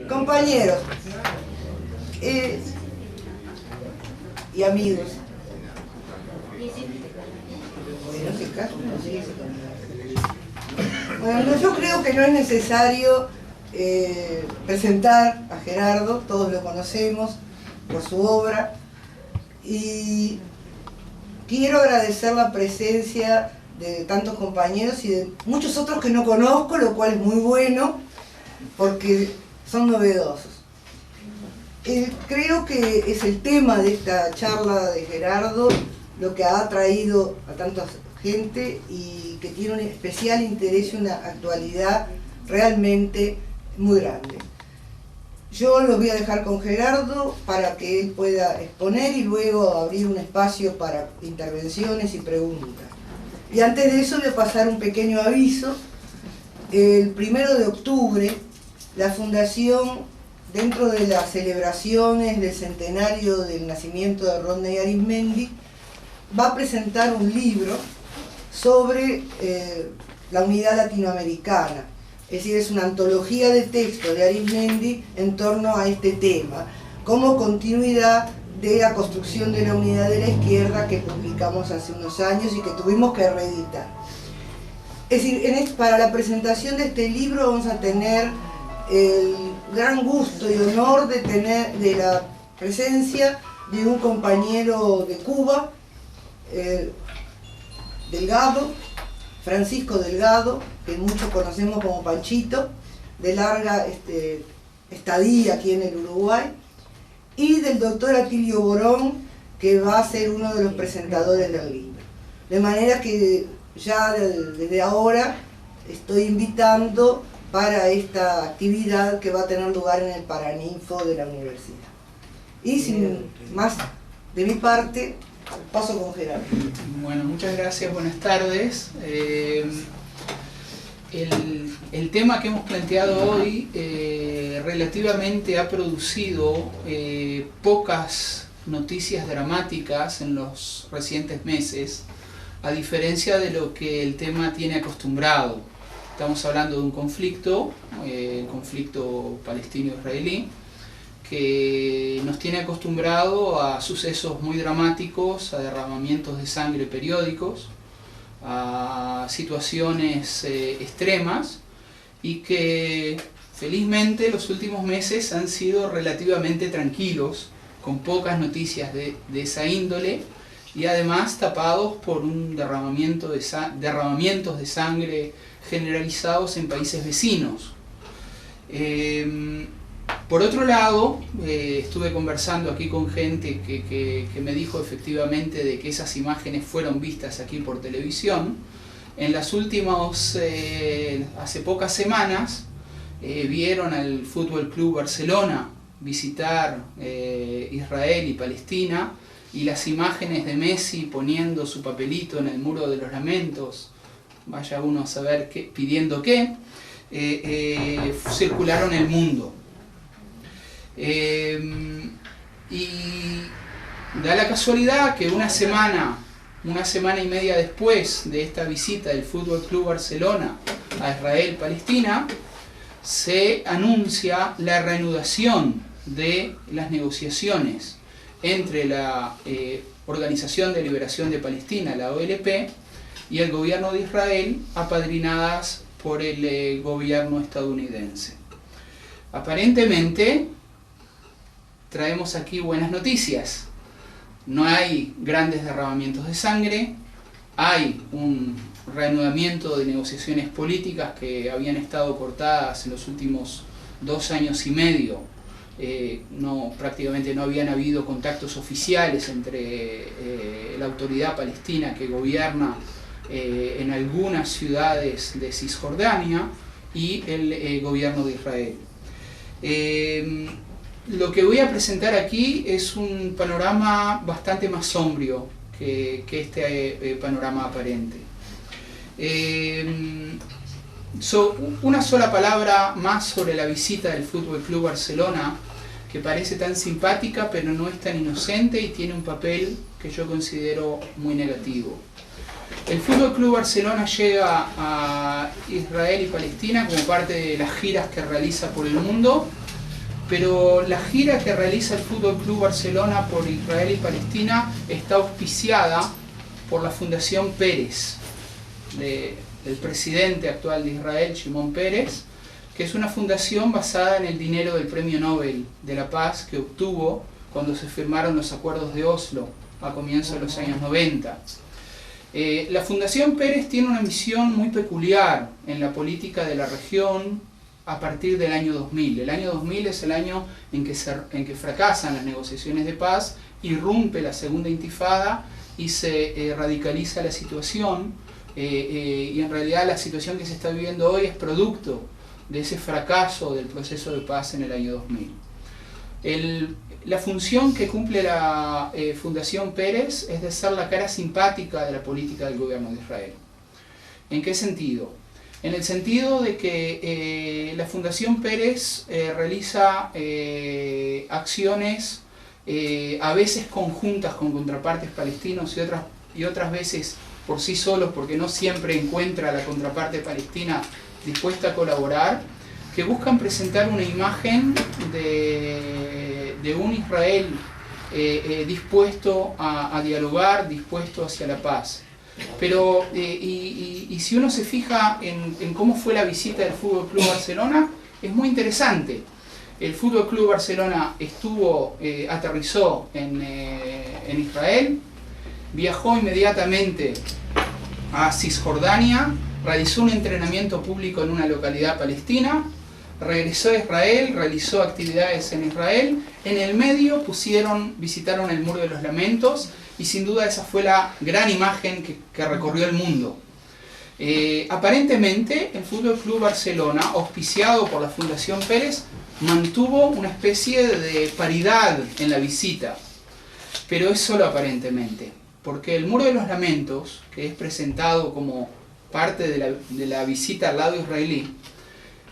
Compañeros y amigos, bueno, yo creo que no es necesario presentar a Gerardo, todos lo conocemos por su obra, y quiero agradecer la presencia de tantos compañeros y de muchos otros que no conozco, lo cual es muy bueno, porque son novedosos. Creo que es el tema de esta charla de Gerardo lo que ha atraído a tanta gente y que tiene un especial interés y una actualidad realmente muy grande. Yo los voy a dejar con Gerardo para que él pueda exponer y luego abrir un espacio para intervenciones y preguntas. Y antes de eso voy a pasar un pequeño aviso. El 1 de octubre, la Fundación, dentro de las celebraciones del centenario del nacimiento de Rodney Arizmendi, va a presentar un libro sobre la unidad latinoamericana. Es decir, es una antología de textos de Arizmendi en torno a este tema, como continuidad de la construcción de la unidad de la izquierda que publicamos hace unos años y que tuvimos que reeditar. Es decir, para la presentación de este libro vamos a tener el gran gusto y honor de la presencia de un compañero de Cuba, Delgado, Francisco Delgado, que muchos conocemos como Panchito, de larga estadía aquí en el Uruguay, y del doctor Atilio Borón, que va a ser uno de los presentadores del libro. De manera que ya desde ahora estoy invitando para esta actividad que va a tener lugar en el Paraninfo de la universidad. Y sin más de mi parte, paso con Gerardo. Bueno, muchas gracias, buenas tardes. El tema que hemos planteado hoy relativamente ha producido pocas noticias dramáticas en los recientes meses, a diferencia de lo que el tema tiene acostumbrado. Estamos hablando de un conflicto, el conflicto palestino-israelí, que nos tiene acostumbrado a sucesos muy dramáticos, a derramamientos de sangre periódicos, a situaciones extremas, y que felizmente los últimos meses han sido relativamente tranquilos, con pocas noticias de esa índole, y además tapados por un derramamientos de sangre generalizados en países vecinos. Por otro lado, estuve conversando aquí con gente que me dijo efectivamente de que esas imágenes fueron vistas aquí por televisión. En las últimas, hace pocas semanas, vieron al Fútbol Club Barcelona visitar Israel y Palestina, y las imágenes de Messi poniendo su papelito en el muro de los lamentos, vaya uno a saber qué, pidiendo qué, circularon el mundo. Y da la casualidad que una semana y media después de esta visita del Fútbol Club Barcelona a Israel-Palestina, se anuncia la reanudación de las negociaciones entre la Organización de Liberación de Palestina, la OLP, y el gobierno de Israel, apadrinadas por el gobierno estadounidense. Aparentemente, traemos aquí buenas noticias. No hay grandes derramamientos de sangre, hay un reanudamiento de negociaciones políticas que habían estado cortadas en los últimos 2 años y medio. Prácticamente no habían habido contactos oficiales entre la autoridad palestina que gobierna en algunas ciudades de Cisjordania y el gobierno de Israel. Lo que voy a presentar aquí es un panorama bastante más sombrío que este panorama aparente. Una sola palabra más sobre la visita del Fútbol Club Barcelona, que parece tan simpática pero no es tan inocente y tiene un papel que yo considero muy negativo. El Fútbol Club Barcelona llega a Israel y Palestina como parte de las giras que realiza por el mundo pero la gira que realiza el Fútbol Club Barcelona por Israel y Palestina está auspiciada por la Fundación Peres, del presidente actual de Israel, Shimon Peres, que es una fundación basada en el dinero del Premio Nobel de la Paz que obtuvo cuando se firmaron los acuerdos de Oslo a comienzos de los años 90. La Fundación Peres tiene una misión muy peculiar en la política de la región a partir del año 2000. El año 2000 es el año en que fracasan las negociaciones de paz, irrumpe la segunda intifada y se radicaliza la situación, y en realidad la situación que se está viviendo hoy es producto de ese fracaso del proceso de paz en el año 2000. La función que cumple la Fundación Peres es de ser la cara simpática de la política del gobierno de Israel. ¿En qué sentido? En el sentido de que la Fundación Peres realiza acciones a veces conjuntas con contrapartes palestinos y otras veces por sí solos, porque no siempre encuentra a la contraparte palestina dispuesta a colaborar, que buscan presentar una imagen de un Israel dispuesto a dialogar, dispuesto hacia la paz. Pero, y si uno se fija en cómo fue la visita del Fútbol Club Barcelona, es muy interesante. El Fútbol Club Barcelona aterrizó en Israel, viajó inmediatamente a Cisjordania, realizó un entrenamiento público en una localidad palestina, regresó a Israel, realizó actividades en Israel, en el medio visitaron el Muro de los Lamentos, y sin duda esa fue la gran imagen que recorrió el mundo. Aparentemente el Fútbol Club Barcelona, auspiciado por la Fundación Peres, mantuvo una especie de paridad en la visita, pero es solo aparentemente, porque el Muro de los Lamentos, que es presentado como parte de la visita al lado israelí,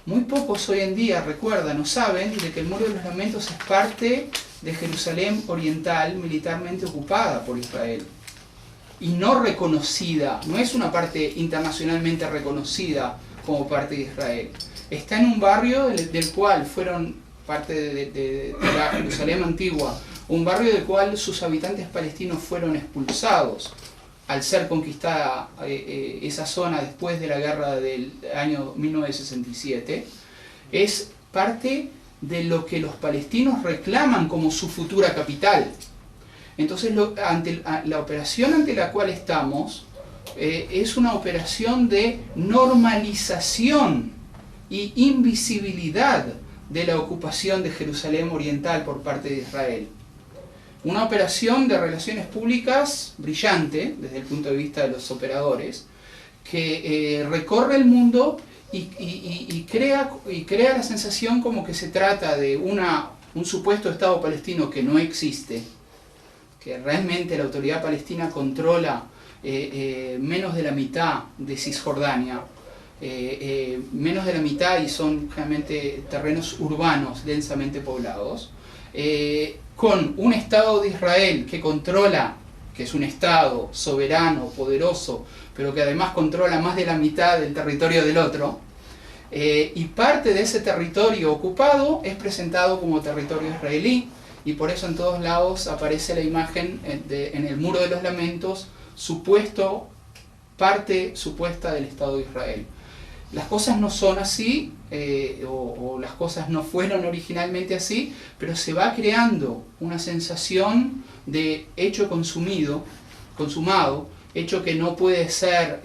muy pocos hoy en día recuerdan o saben de que el Muro de los Lamentos es parte de Jerusalén Oriental militarmente ocupada por Israel y no reconocida, no es una parte internacionalmente reconocida como parte de Israel. Está en un barrio del cual fueron parte de la Jerusalén antigua, un barrio del cual sus habitantes palestinos fueron expulsados al ser conquistada esa zona después de la guerra del año 1967, es parte de lo que los palestinos reclaman como su futura capital. Entonces la operación ante la cual estamos es una operación de normalización y invisibilidad de la ocupación de Jerusalén Oriental por parte de Israel. Una operación de relaciones públicas brillante desde el punto de vista de los operadores, que recorre el mundo y crea la sensación como que se trata de un supuesto Estado palestino que no existe, que realmente la autoridad palestina controla menos de la mitad de Cisjordania, menos de la mitad, y son realmente terrenos urbanos densamente poblados, con un Estado de Israel que controla, que es un Estado soberano, poderoso, pero que además controla más de la mitad del territorio del otro, y parte de ese territorio ocupado es presentado como territorio israelí, y por eso en todos lados aparece la imagen en el Muro de los Lamentos, parte supuesta del Estado de Israel. Las cosas no son así, o las cosas no fueron originalmente así, pero se va creando una sensación de hecho consumado, hecho que no puede ser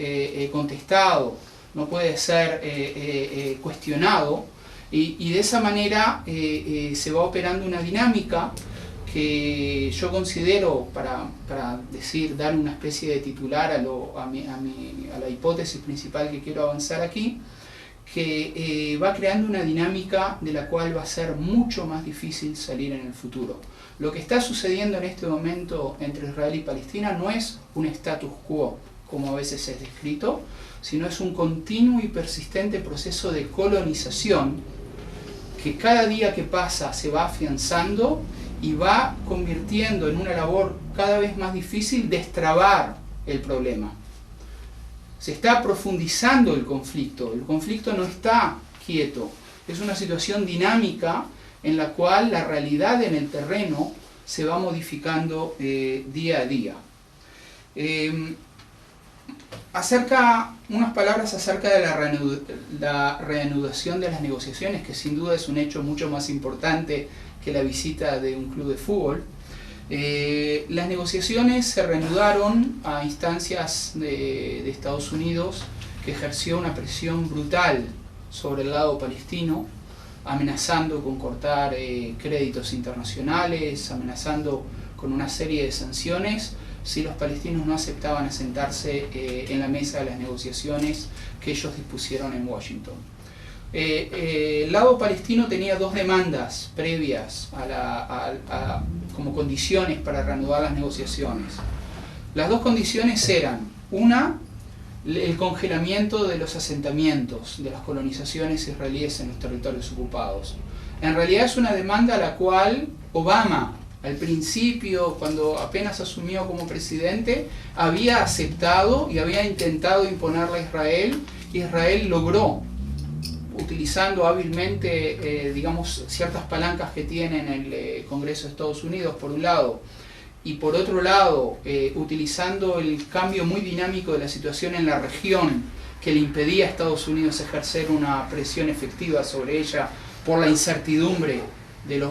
contestado, no puede ser cuestionado, y de esa manera se va operando una dinámica que yo considero, para dar una especie de titular a la hipótesis principal que quiero avanzar aquí, que va creando una dinámica de la cual va a ser mucho más difícil salir en el futuro. Lo que está sucediendo en este momento entre Israel y Palestina no es un status quo, como a veces es descrito, sino es un continuo y persistente proceso de colonización que cada día que pasa se va afianzando y va convirtiendo en una labor cada vez más difícil destrabar el problema. Se está profundizando el conflicto no está quieto, es una situación dinámica en la cual la realidad en el terreno se va modificando día a día. Unas palabras acerca de la reanudación de las negociaciones, que sin duda es un hecho mucho más importante que la visita de un club de fútbol. Las negociaciones se reanudaron a instancias de Estados Unidos, que ejerció una presión brutal sobre el lado palestino, amenazando con cortar créditos internacionales, amenazando con una serie de sanciones si los palestinos no aceptaban asentarse en la mesa de las negociaciones que ellos dispusieron en Washington. El lado palestino tenía dos demandas previas como condiciones para reanudar las negociaciones. Las dos condiciones eran, una, el congelamiento de los asentamientos de las colonizaciones israelíes en los territorios ocupados. En realidad es una demanda a la cual Obama, al principio, cuando apenas asumió como presidente, había aceptado y había intentado imponerla a Israel. Israel logró, utilizando hábilmente digamos, ciertas palancas que tiene en el Congreso de Estados Unidos, por un lado, y por otro lado, utilizando el cambio muy dinámico de la situación en la región, que le impedía a Estados Unidos ejercer una presión efectiva sobre ella por la incertidumbre en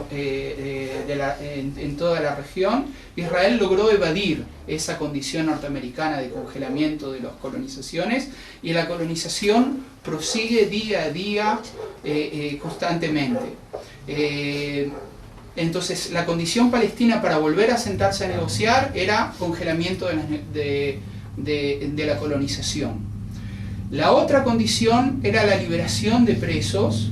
toda la región, Israel logró evadir esa condición norteamericana de congelamiento de las colonizaciones, y la colonización prosigue día a día constantemente. Entonces la condición palestina para volver a sentarse a negociar era congelamiento de la colonización. La otra condición era la liberación de presos.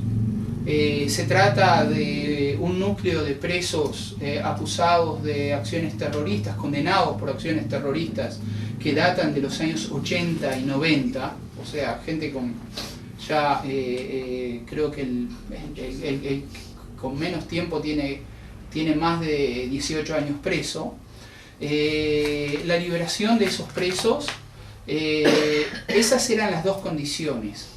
Se trata de un núcleo de presos acusados de acciones terroristas, condenados por acciones terroristas que datan de los años 80 y 90, o sea, gente con ya creo que el con menos tiempo tiene más de 18 años preso. La liberación de esos presos, esas eran las dos condiciones.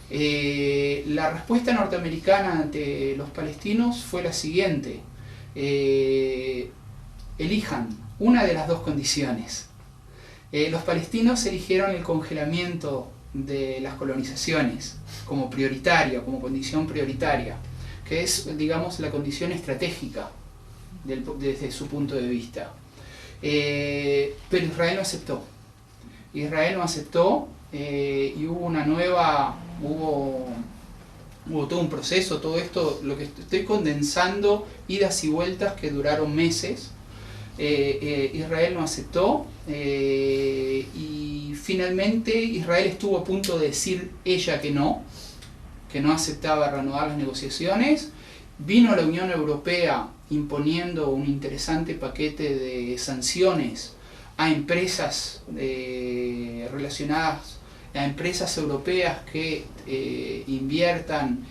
La respuesta norteamericana ante los palestinos fue la siguiente: elijan una de las dos condiciones. Los palestinos eligieron el congelamiento de las colonizaciones como prioritaria, como condición prioritaria, que es, digamos, la condición estratégica desde su punto de vista. Pero Israel no aceptó. Israel no aceptó y hubo todo un proceso, todo esto, lo que estoy condensando, idas y vueltas que duraron meses. Israel no aceptó y finalmente Israel estuvo a punto de decir ella que no aceptaba reanudar las negociaciones. Vino la Unión Europea imponiendo un interesante paquete de sanciones a empresas relacionadas a empresas europeas que inviertan,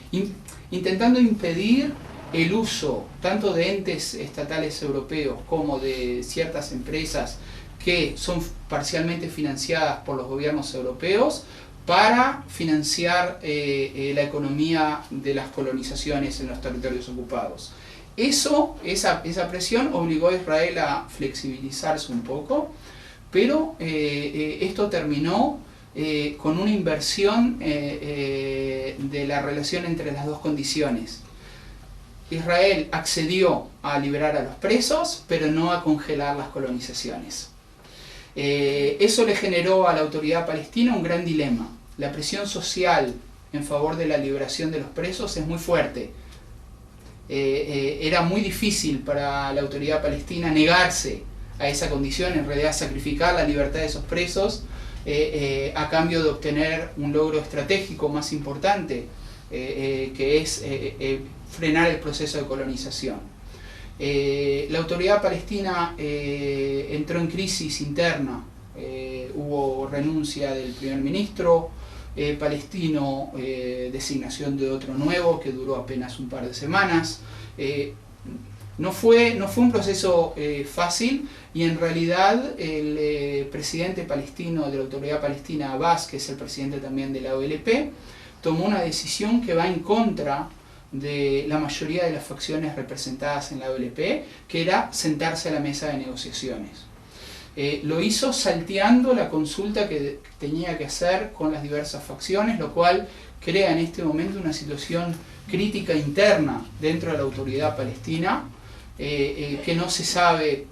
intentando impedir el uso tanto de entes estatales europeos como de ciertas empresas que son parcialmente financiadas por los gobiernos europeos para financiar la economía de las colonizaciones en los territorios ocupados. Esa presión obligó a Israel a flexibilizarse un poco, pero esto terminó con una inversión de la relación entre las dos condiciones. Israel accedió a liberar a los presos, pero no a congelar las colonizaciones. Eso le generó a la autoridad palestina un gran dilema. La presión social en favor de la liberación de los presos es muy fuerte. Era muy difícil para la autoridad palestina negarse a esa condición, en realidad sacrificar la libertad de esos presos a cambio de obtener un logro estratégico más importante, que es frenar el proceso de colonización. La autoridad palestina entró en crisis interna, hubo renuncia del primer ministro palestino, designación de otro nuevo que duró apenas un par de semanas. No fue un proceso fácil, y en realidad el presidente palestino de la autoridad palestina, Abbas, que es el presidente también de la OLP, tomó una decisión que va en contra de la mayoría de las facciones representadas en la OLP, que era sentarse a la mesa de negociaciones. Lo hizo salteando la consulta que tenía que hacer con las diversas facciones, lo cual crea en este momento una situación crítica interna dentro de la autoridad palestina, que no se sabe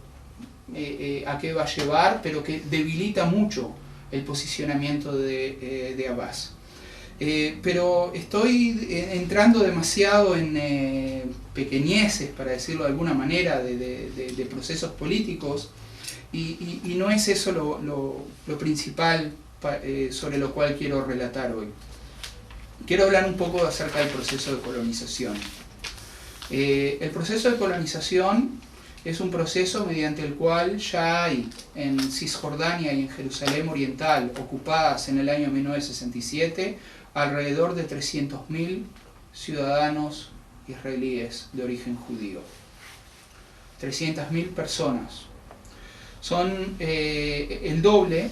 a qué va a llevar, pero que debilita mucho el posicionamiento de Abbas. Pero estoy entrando demasiado en pequeñeces, para decirlo de alguna manera, de procesos políticos, y no es eso lo principal sobre lo cual quiero relatar hoy. Quiero hablar un poco acerca del proceso de colonización. El proceso de colonización es un proceso mediante el cual ya hay en Cisjordania y en Jerusalén Oriental, ocupadas en el año 1967, alrededor de 300.000 ciudadanos israelíes de origen judío. 300.000 personas. Son el doble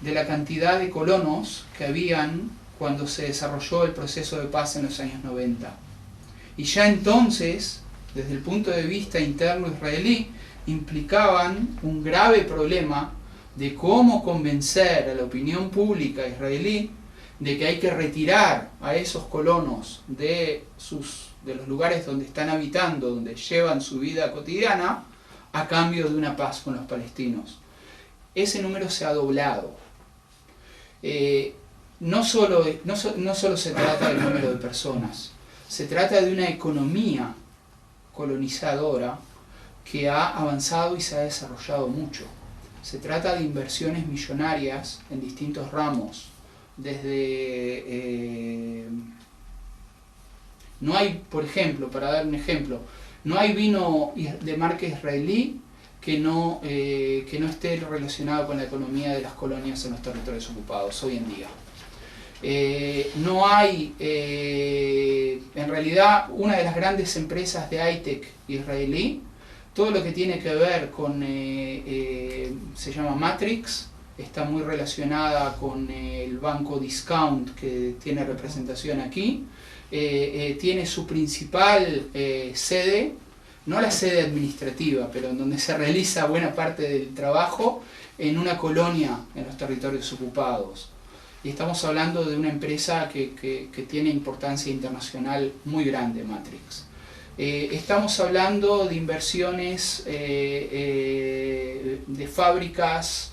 de la cantidad de colonos que habían cuando se desarrolló el proceso de paz en los años 90. Y ya entonces, desde el punto de vista interno israelí, implicaban un grave problema de cómo convencer a la opinión pública israelí de que hay que retirar a esos colonos de los lugares donde están habitando, donde llevan su vida cotidiana, a cambio de una paz con los palestinos. Ese número se ha doblado. No solo se trata del número de personas, se trata de una economía colonizadora que ha avanzado y se ha desarrollado mucho. Se trata de inversiones millonarias en distintos ramos, desde... no hay, por ejemplo, para dar un ejemplo, no hay vino de marca israelí que no esté relacionado con la economía de las colonias en los territorios ocupados hoy en día. No hay, en realidad, una de las grandes empresas de high-tech israelí, todo lo que tiene que ver con, se llama Matrix, está muy relacionada con el banco Discount, que tiene representación aquí. Tiene su principal sede, no la sede administrativa, pero en donde se realiza buena parte del trabajo, en una colonia en los territorios ocupados. Y estamos hablando de una empresa que tiene importancia internacional muy grande, Matrix. Estamos hablando de inversiones de fábricas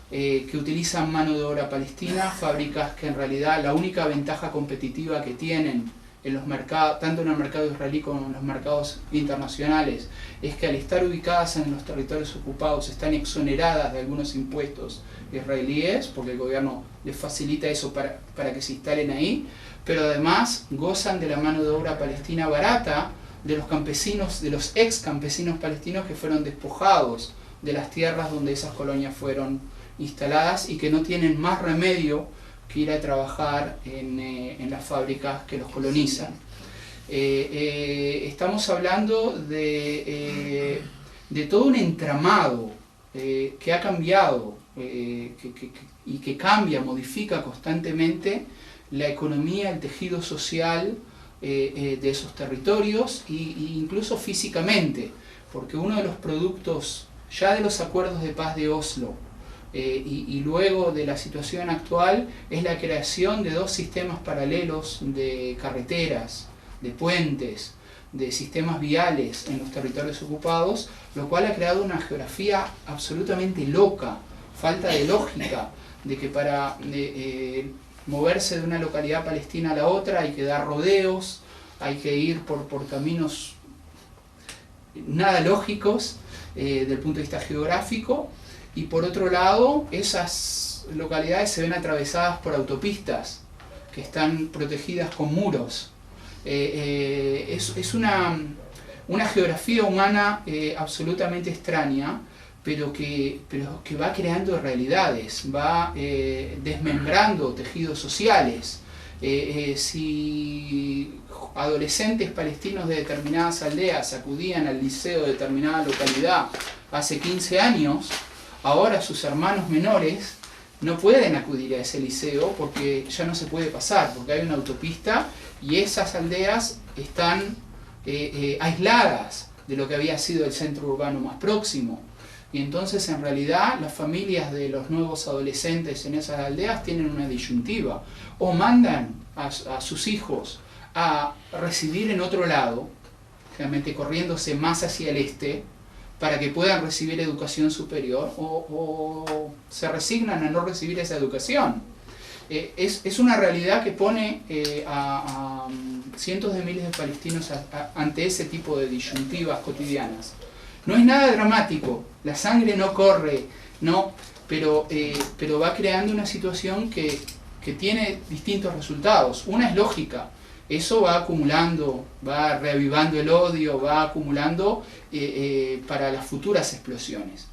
que utilizan mano de obra palestina, fábricas que en realidad la única ventaja competitiva que tienen en los mercados, tanto en el mercado israelí como en los mercados internacionales, es que al estar ubicadas en los territorios ocupados están exoneradas de algunos impuestos israelíes, porque el gobierno les facilita eso para que se instalen ahí, pero además gozan de la mano de obra palestina barata de los campesinos, de los ex campesinos palestinos que fueron despojados de las tierras donde esas colonias fueron instaladas y que no tienen más remedio que ir a trabajar en las fábricas que los colonizan. Estamos hablando de todo un entramado que ha cambiado y que cambia, modifica constantemente la economía, el tejido social de esos territorios e incluso físicamente, porque uno de los productos ya de los acuerdos de paz de Oslo y luego de la situación actual es la creación de dos sistemas paralelos de carreteras, de puentes, de sistemas viales en los territorios ocupados, lo cual ha creado una geografía absolutamente loca, falta de lógica, de que para moverse de una localidad palestina a la otra hay que dar rodeos, hay que ir por caminos nada lógicos desde el punto de vista geográfico, y por otro lado esas localidades se ven atravesadas por autopistas que están protegidas con muros. Es una geografía humana absolutamente extraña, pero que va creando realidades, va desmembrando tejidos sociales. Si adolescentes palestinos de determinadas aldeas acudían al liceo de determinada localidad hace 15 años, ahora sus hermanos menores no pueden acudir a ese liceo porque ya no se puede pasar, porque hay una autopista y esas aldeas están aisladas de lo que había sido el centro urbano más próximo. Y entonces en realidad las familias de los nuevos adolescentes en esas aldeas tienen una disyuntiva: o mandan a sus hijos a recibir en otro lado, realmente corriéndose más hacia el este, para que puedan recibir educación superior, o se resignan a no recibir esa educación. Es una realidad que pone a cientos de miles de palestinos ante ese tipo de disyuntivas cotidianas. No es nada dramático, la sangre no corre, no, pero va creando una situación que tiene distintos resultados. Una es lógica. Eso va acumulando, va reavivando el odio, va acumulando para las futuras explosiones.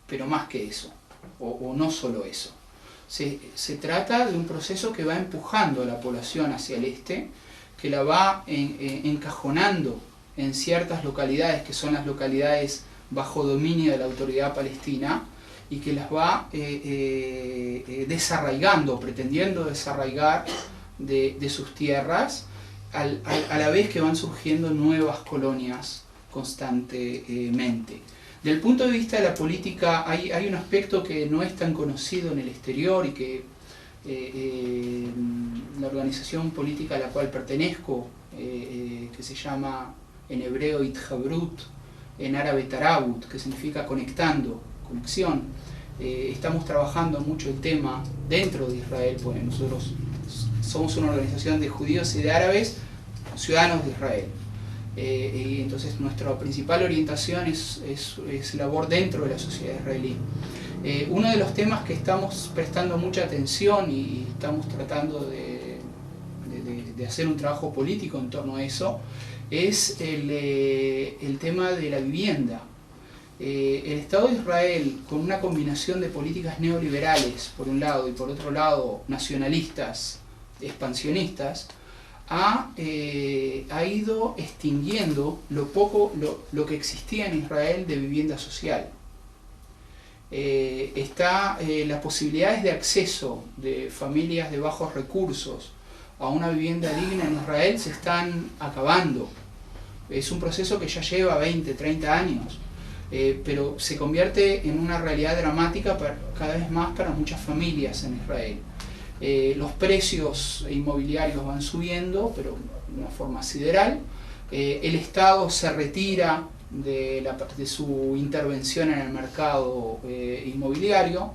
Pero más que eso, o no solo eso. Se trata de un proceso que va empujando a la población hacia el este, que la va encajonando en ciertas localidades, que son las localidades bajo dominio de la autoridad palestina, y que las va desarraigando, pretendiendo desarraigar de sus tierras, a la vez que van surgiendo nuevas colonias constantemente. Desde el punto de vista de la política hay un aspecto que no es tan conocido en el exterior y que la organización política a la cual pertenezco, que se llama en hebreo Ithabrut, en árabe Tarabut, que significa conectando, conexión. Estamos trabajando mucho el tema dentro de Israel, pues nosotros somos una organización de judíos y de árabes, ciudadanos de Israel. Y entonces nuestra principal orientación es labor dentro de la sociedad israelí. Uno de los temas que estamos prestando mucha atención y estamos tratando de hacer un trabajo político en torno a eso es el tema de la vivienda. El Estado de Israel, con una combinación de políticas neoliberales por un lado y por otro lado nacionalistas, expansionistas, ha ido extinguiendo lo que existía en Israel de vivienda social. Las posibilidades de acceso de familias de bajos recursos a una vivienda digna en Israel se están acabando. Es un proceso que ya lleva 20, 30 años, pero se convierte en una realidad dramática cada vez más para muchas familias en Israel. Los precios inmobiliarios van subiendo, pero de una forma sideral. El Estado se retira de su intervención en el mercado inmobiliario.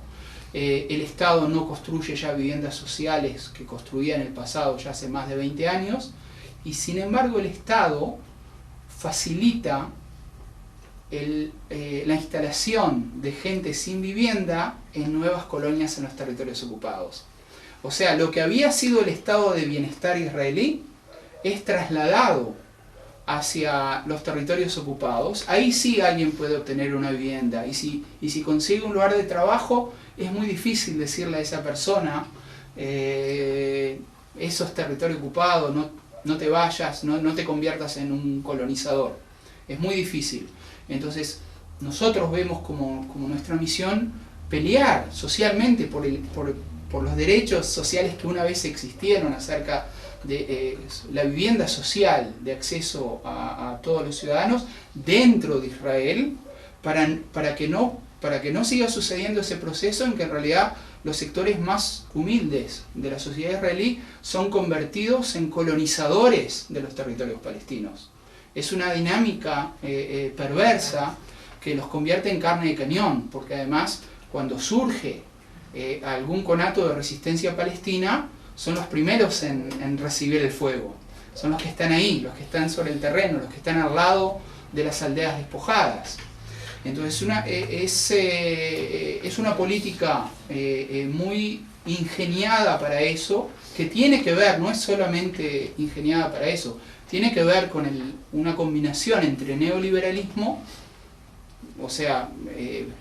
El Estado no construye ya viviendas sociales que construía en el pasado ya hace más de 20 años, y sin embargo el Estado facilita la instalación de gente sin vivienda en nuevas colonias en los territorios ocupados. O sea, lo que había sido el estado de bienestar israelí es trasladado hacia los territorios ocupados. Ahí sí alguien puede obtener una vivienda, y si consigue un lugar de trabajo es muy difícil decirle a esa persona eso es territorio ocupado, no te vayas, no te conviertas en un colonizador. Es muy difícil. Entonces nosotros vemos como nuestra misión pelear socialmente por los derechos sociales que una vez existieron acerca de la vivienda social, de acceso a todos los ciudadanos dentro de Israel, para que no siga sucediendo ese proceso en que en realidad los sectores más humildes de la sociedad israelí son convertidos en colonizadores de los territorios palestinos. Es una dinámica perversa que los convierte en carne de cañón, porque además cuando surge algún conato de resistencia palestina, son los primeros en recibir el fuego. Son los que están ahí, los que están sobre el terreno, los que están al lado de las aldeas despojadas. Entonces es una política muy ingeniada para eso, que tiene que ver, no es solamente ingeniada para eso, tiene que ver con una combinación entre neoliberalismo, o sea,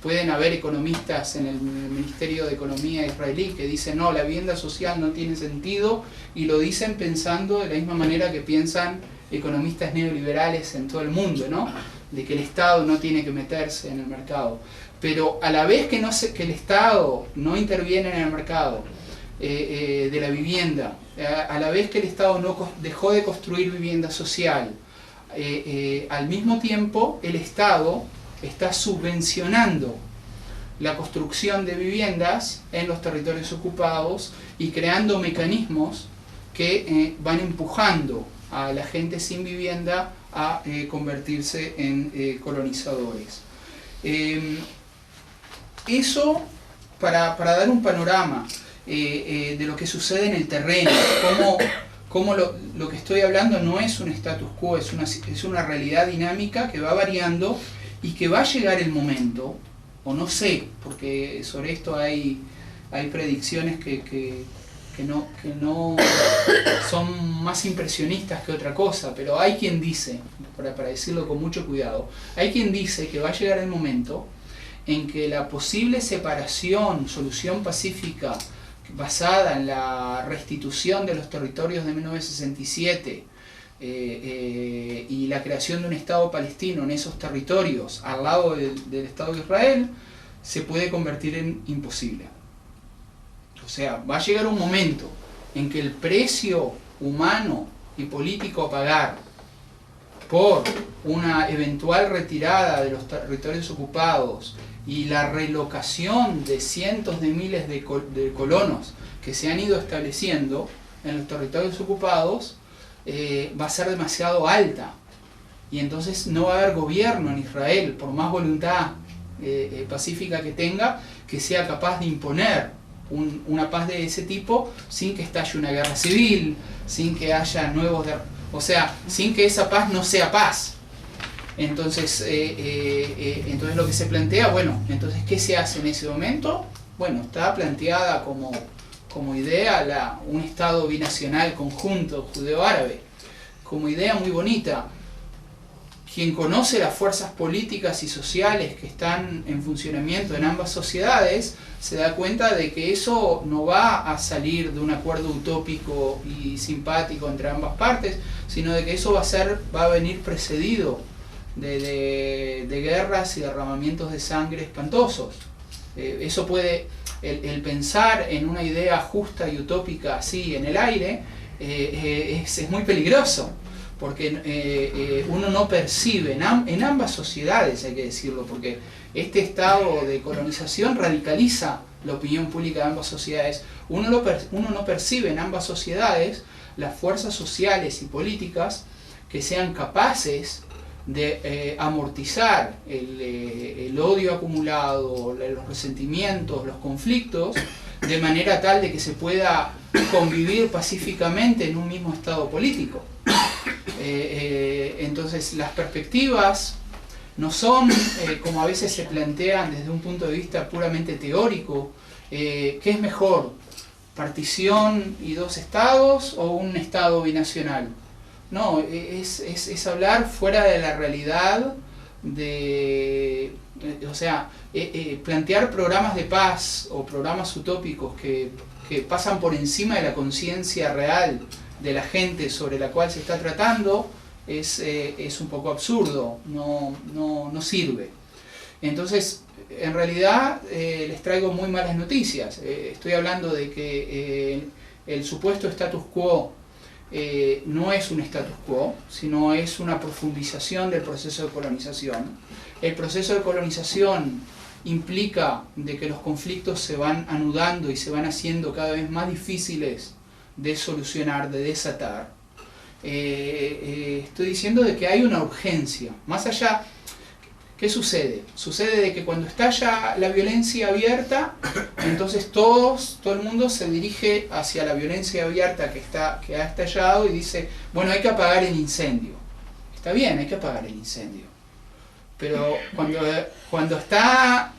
pueden haber economistas en el Ministerio de Economía israelí que dicen no, la vivienda social no tiene sentido, y lo dicen pensando de la misma manera que piensan economistas neoliberales en todo el mundo, ¿no? de que el Estado no tiene que meterse en el mercado, pero a la vez que el Estado no interviene en el mercado de la vivienda, a la vez que el Estado dejó de construir vivienda social, al mismo tiempo el Estado está subvencionando la construcción de viviendas en los territorios ocupados y creando mecanismos que van empujando a la gente sin vivienda a convertirse en colonizadores. Eso para dar un panorama de lo que sucede en el terreno, cómo lo que estoy hablando no es un status quo, es una realidad dinámica que va variando y que va a llegar el momento, o no sé, porque sobre esto hay predicciones que no son más impresionistas que otra cosa, pero hay quien dice, para decirlo con mucho cuidado, hay quien dice que va a llegar el momento en que la posible solución pacífica basada en la restitución de los territorios de 1967 y la creación de un Estado palestino en esos territorios al lado del Estado de Israel se puede convertir en imposible. O sea, va a llegar un momento en que el precio humano y político a pagar por una eventual retirada de los territorios ocupados y la relocación de cientos de miles de colonos que se han ido estableciendo en los territorios ocupados va a ser demasiado alta, y entonces no va a haber gobierno en Israel, por más voluntad pacífica que tenga, que sea capaz de imponer una paz de ese tipo sin que estalle una guerra civil, sin que haya o sea, sin que esa paz no sea paz. Entonces, entonces lo que se plantea, bueno, entonces ¿qué se hace en ese momento? Bueno, está planteada como idea un Estado binacional conjunto judeo-árabe, como idea muy bonita. Quien conoce las fuerzas políticas y sociales que están en funcionamiento en ambas sociedades se da cuenta de que eso no va a salir de un acuerdo utópico y simpático entre ambas partes, sino de que eso va a venir precedido de guerras y derramamientos de sangre espantosos. Eso puede, el pensar en una idea justa y utópica así en el aire es muy peligroso, porque uno no percibe en ambas sociedades, hay que decirlo, porque este estado de colonización radicaliza la opinión pública de ambas sociedades. Uno no percibe en ambas sociedades las fuerzas sociales y políticas que sean capaces de amortizar el odio acumulado, los resentimientos, los conflictos, de manera tal de que se pueda convivir pacíficamente en un mismo estado político. Entonces las perspectivas no son como a veces se plantean desde un punto de vista puramente teórico. ¿Qué es mejor? ¿Partición y dos estados o un estado binacional? No, es hablar fuera de la realidad, o sea, plantear programas de paz o programas utópicos que pasan por encima de la conciencia real de la gente sobre la cual se está tratando es un poco absurdo, no sirve. Entonces, en realidad les traigo muy malas noticias. Estoy hablando de que el supuesto status quo no es un status quo, sino es una profundización del proceso de colonización. El proceso de colonización implica de que los conflictos se van anudando y se van haciendo cada vez más difíciles de solucionar, de desatar. Estoy diciendo de que hay una urgencia. Más allá, ¿qué sucede? Sucede de que cuando estalla la violencia abierta, entonces todo el mundo se dirige hacia la violencia abierta que ha estallado y dice, bueno, hay que apagar el incendio. Está bien, hay que apagar el incendio. Pero cuando están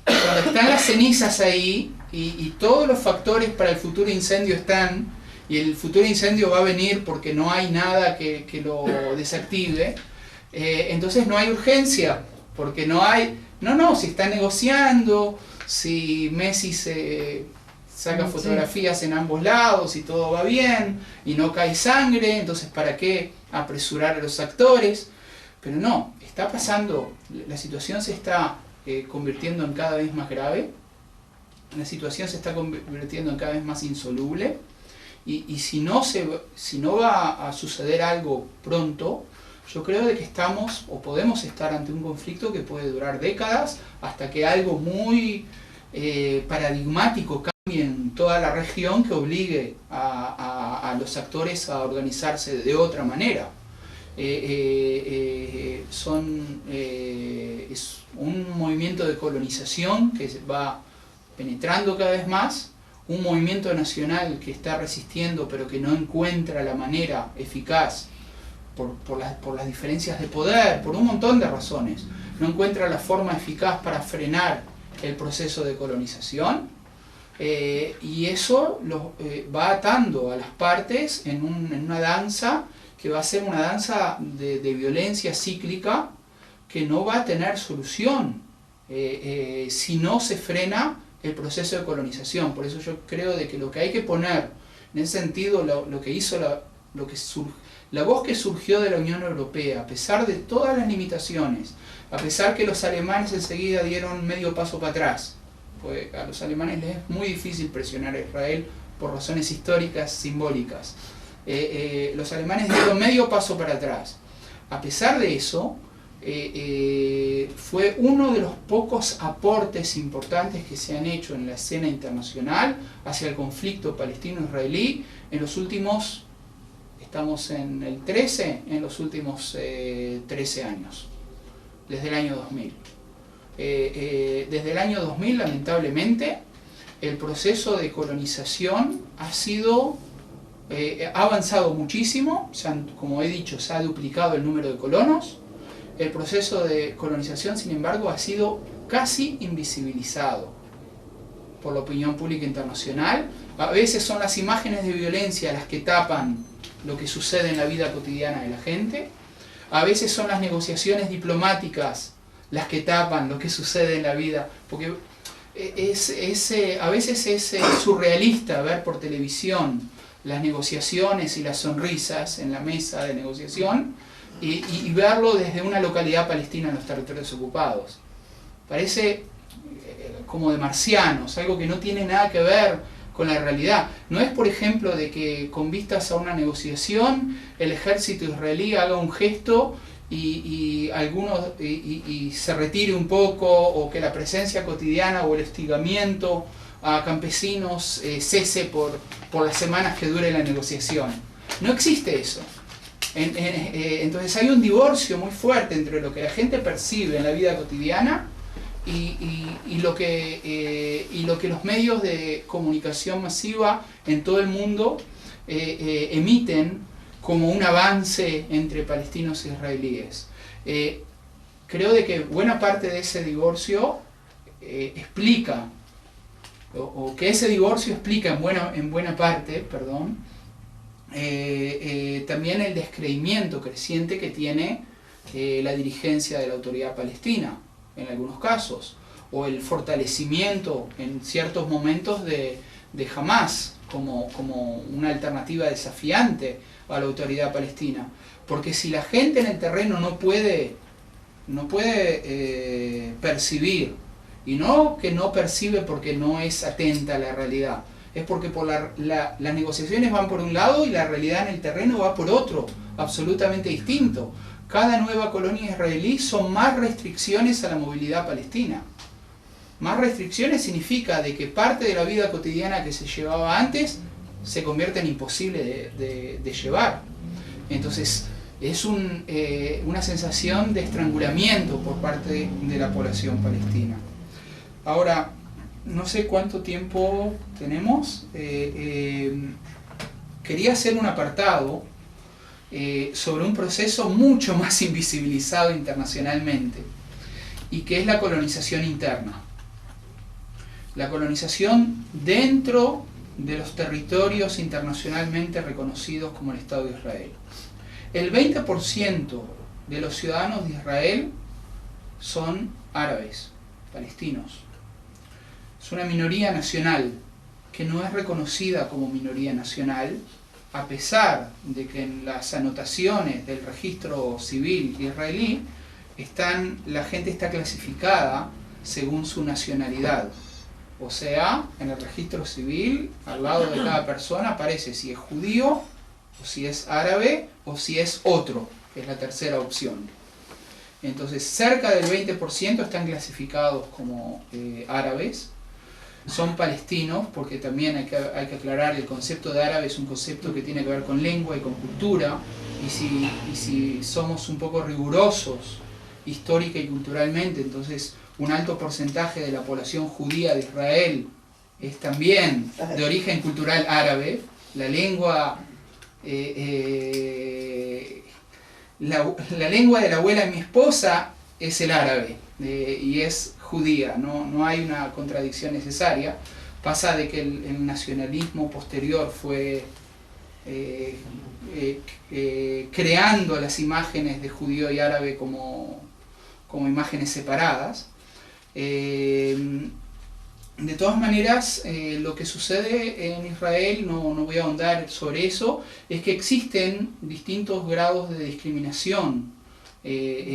las cenizas ahí y todos los factores para el futuro incendio están, y el futuro incendio va a venir porque no hay nada que lo desactive, entonces no hay urgencia, porque si está negociando, si Messi se saca fotografías en ambos lados y todo va bien y no cae sangre, entonces ¿para qué apresurar a los actores? Pero no, está pasando, la situación se está convirtiendo en cada vez más grave, la situación se está convirtiendo en cada vez más insoluble, y si no va a suceder algo pronto, yo creo de que estamos o podemos estar ante un conflicto que puede durar décadas hasta que algo muy paradigmático cambie en toda la región que obligue a los actores a organizarse de otra manera. Es un movimiento de colonización que va penetrando cada vez más, un movimiento nacional que está resistiendo pero que no encuentra la manera eficaz por las diferencias de poder, por un montón de razones, no encuentra la forma eficaz para frenar el proceso de colonización, y eso va atando a las partes en una danza que va a ser una danza de violencia cíclica que no va a tener solución si no se frena el proceso de colonización. Por eso yo creo de que lo que hay que poner, en ese sentido, lo que hizo la voz que surgió de la Unión Europea, a pesar de todas las limitaciones, a pesar que los alemanes enseguida dieron medio paso para atrás, pues a los alemanes les es muy difícil presionar a Israel por razones históricas, simbólicas. Los alemanes dieron medio paso para atrás. A pesar de eso, fue uno de los pocos aportes importantes que se han hecho en la escena internacional hacia el conflicto palestino-israelí en los últimos, estamos en el 13, en los últimos 13 años, desde el año 2000. Desde el año 2000, lamentablemente, el proceso de colonización ha avanzado muchísimo, como he dicho, se ha duplicado el número de colonos. El proceso de colonización, sin embargo, ha sido casi invisibilizado por la opinión pública internacional. A veces son las imágenes de violencia las que tapan lo que sucede en la vida cotidiana de la gente. A veces son las negociaciones diplomáticas las que tapan lo que sucede en la vida, porque a veces es surrealista ver por televisión las negociaciones y las sonrisas en la mesa de negociación y verlo desde una localidad palestina en los territorios ocupados. Parece como de marcianos, algo que no tiene nada que ver con la realidad. No es, por ejemplo, de que con vistas a una negociación el ejército israelí haga un gesto y se retire un poco, o que la presencia cotidiana o el hostigamiento a campesinos cese por las semanas que dure la negociación. No existe eso. Entonces hay un divorcio muy fuerte entre lo que la gente percibe en la vida cotidiana y lo que los medios de comunicación masiva en todo el mundo emiten como un avance entre palestinos e israelíes. Creo de que buena parte de ese divorcio explica, o que ese divorcio explica en buena parte, también el descreimiento creciente que tiene la dirigencia de la autoridad palestina, en algunos casos, o el fortalecimiento en ciertos momentos de Hamás como una alternativa desafiante a la autoridad palestina. Porque si la gente en el terreno no puede percibir, y no que no percibe porque no es atenta a la realidad, es porque las negociaciones van por un lado y la realidad en el terreno va por otro, absolutamente distinto. Cada nueva colonia israelí son más restricciones a la movilidad palestina. Más restricciones significa de que parte de la vida cotidiana que se llevaba antes se convierte en imposible de llevar. Entonces es una sensación de estrangulamiento por parte de la población palestina. Ahora, no sé cuánto tiempo tenemos. Quería hacer un apartado sobre un proceso mucho más invisibilizado internacionalmente, y que es la colonización interna. La colonización dentro de los territorios internacionalmente reconocidos como el Estado de Israel. El 20% de los ciudadanos de Israel son árabes, palestinos. Es una minoría nacional que no es reconocida como minoría nacional a pesar de que en las anotaciones del registro civil israelí la gente está clasificada según su nacionalidad. O sea, en el registro civil, al lado de cada persona aparece si es judío, o si es árabe, o si es otro, que es la tercera opción. Entonces, cerca del 20% están clasificados como árabes. Son palestinos, porque también hay que aclarar, el concepto de árabe es un concepto que tiene que ver con lengua y con cultura, y si somos un poco rigurosos histórica y culturalmente, entonces un alto porcentaje de la población judía de Israel es también de origen cultural árabe. La lengua la lengua de la abuela de mi esposa es el árabe, y es judía, no hay una contradicción necesaria. Pasa de que el nacionalismo posterior fue creando las imágenes de judío y árabe como imágenes separadas. De todas maneras, lo que sucede en Israel, no voy a ahondar sobre eso, es que existen distintos grados de discriminación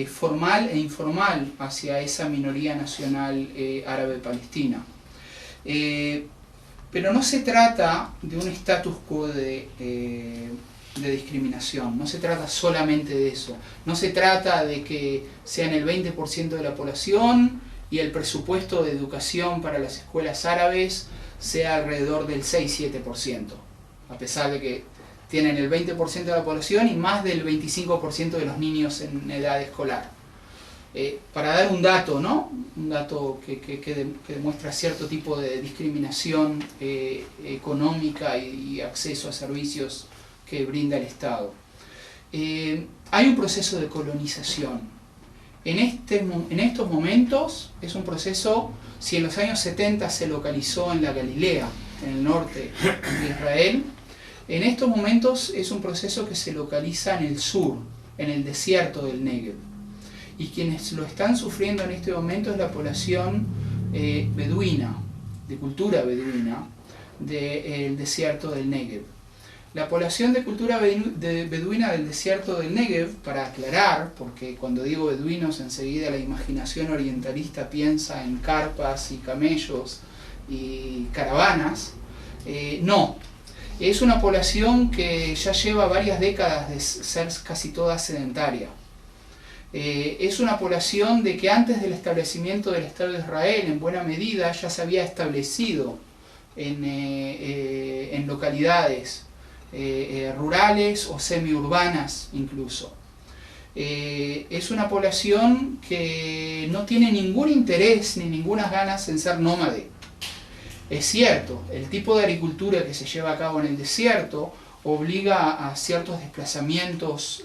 formal e informal hacia esa minoría nacional árabe-palestina. Pero no se trata de un status quo de discriminación, no se trata solamente de eso, no se trata de que sean el 20% de la población y el presupuesto de educación para las escuelas árabes sea alrededor del 6-7%, a pesar de que tienen el 20% de la población y más del 25% de los niños en edad escolar. Para dar un dato, ¿no? Un dato que demuestra cierto tipo de discriminación económica y acceso a servicios que brinda el Estado. Hay un proceso de colonización. En estos momentos es un proceso, si en los años 70 se localizó en la Galilea, en el norte de Israel, en estos momentos es un proceso que se localiza en el sur, en el desierto del Negev. Y quienes lo están sufriendo en este momento es la población beduina, de cultura beduina, del desierto del Negev. La población de cultura beduina del desierto del Negev, para aclarar, porque cuando digo beduinos enseguida la imaginación orientalista piensa en carpas y camellos y caravanas, no. Es una población que ya lleva varias décadas de ser casi toda sedentaria. Es una población de que antes del establecimiento del Estado de Israel, en buena medida, ya se había establecido en localidades rurales o semiurbanas incluso. Es una población que no tiene ningún interés ni ninguna ganas en ser nómade. Es cierto, el tipo de agricultura que se lleva a cabo en el desierto obliga a ciertos desplazamientos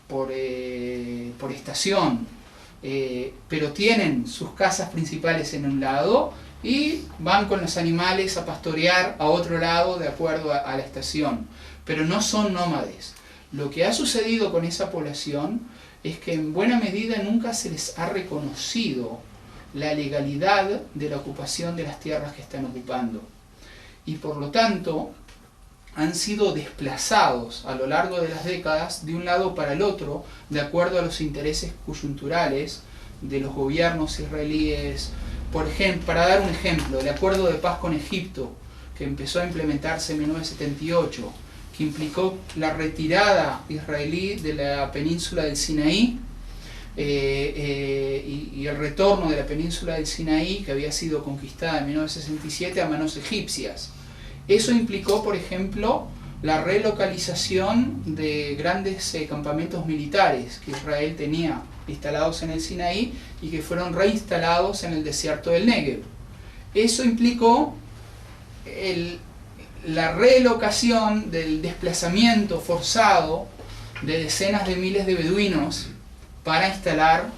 por estación, pero tienen sus casas principales en un lado y van con los animales a pastorear a otro lado de acuerdo a la estación, pero no son nómades. Lo que ha sucedido con esa población es que en buena medida nunca se les ha reconocido la legalidad de la ocupación de las tierras que están ocupando, y por lo tanto han sido desplazados a lo largo de las décadas de un lado para el otro de acuerdo a los intereses coyunturales de los gobiernos israelíes. Por ejemplo, para dar un ejemplo, el acuerdo de paz con Egipto, que empezó a implementarse en 1978, que implicó la retirada israelí de la península del Sinaí, y el retorno de la península del Sinaí, que había sido conquistada en 1967 a manos egipcias. Eso implicó, por ejemplo, la relocalización de grandes campamentos militares que Israel tenía instalados en el Sinaí y que fueron reinstalados en el desierto del Negev. Eso implicó la relocación del desplazamiento forzado de decenas de miles de beduinos para instalar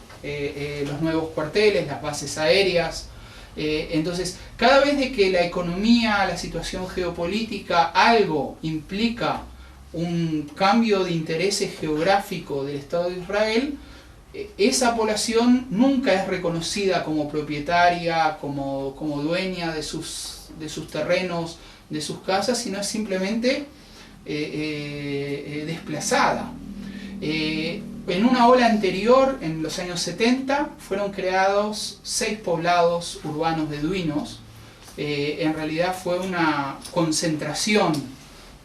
los nuevos cuarteles, las bases aéreas. Entonces, cada vez de que la economía, la situación geopolítica, algo implica un cambio de interés geográfico del Estado de Israel, esa población nunca es reconocida como propietaria, como dueña de sus terrenos, de sus casas, sino es simplemente desplazada. En una ola anterior, en los años 70, fueron creados 6 poblados urbanos beduinos. En realidad fue una concentración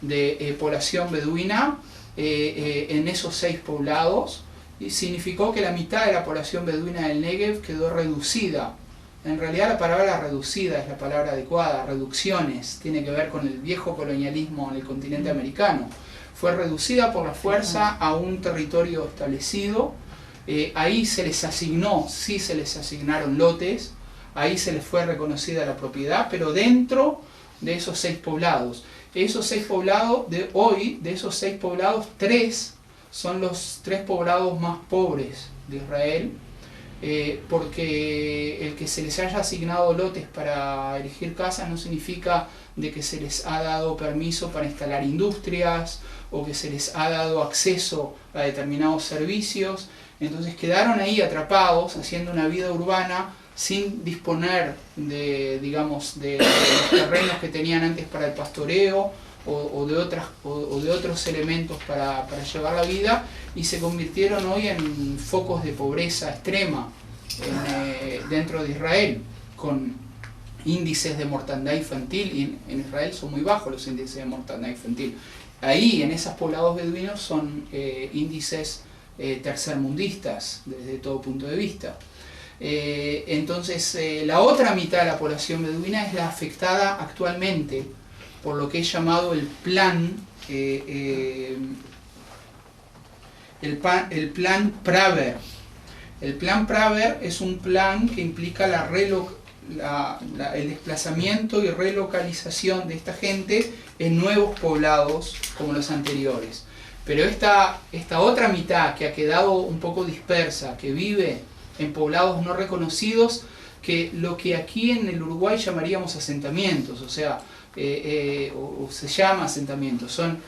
de población beduina en esos 6 poblados, y significó que la mitad de la población beduina del Negev quedó reducida. En realidad la palabra reducida es la palabra adecuada, reducciones, tiene que ver con el viejo colonialismo en el continente americano. Fue reducida por la fuerza a un territorio establecido, ahí se les asignó, sí se les asignaron lotes, ahí se les fue reconocida la propiedad, pero dentro de esos 6 poblados. Esos 6 poblados de hoy, de esos 6 poblados, 3 son los 3 poblados más pobres de Israel, porque el que se les haya asignado lotes para erigir casas no significa de que se les ha dado permiso para instalar industrias o que se les ha dado acceso a determinados servicios. Entonces quedaron ahí atrapados haciendo una vida urbana sin disponer de, digamos, de los terrenos que tenían antes para el pastoreo o de otros elementos para llevar la vida, y se convirtieron hoy en focos de pobreza extrema dentro de Israel, con índices de mortandad infantil, y en Israel son muy bajos los índices de mortandad infantil. Ahí, en esos poblados beduinos, son índices tercermundistas desde todo punto de vista. Entonces, la otra mitad de la población beduina es la afectada actualmente por lo que es llamado el plan Praver. El plan Praver es un plan que implica el desplazamiento y relocalización de esta gente en nuevos poblados como los anteriores. Pero esta otra mitad que ha quedado un poco dispersa, que vive en poblados no reconocidos, que lo que aquí en el Uruguay llamaríamos asentamientos, o sea, o se llama asentamientos, son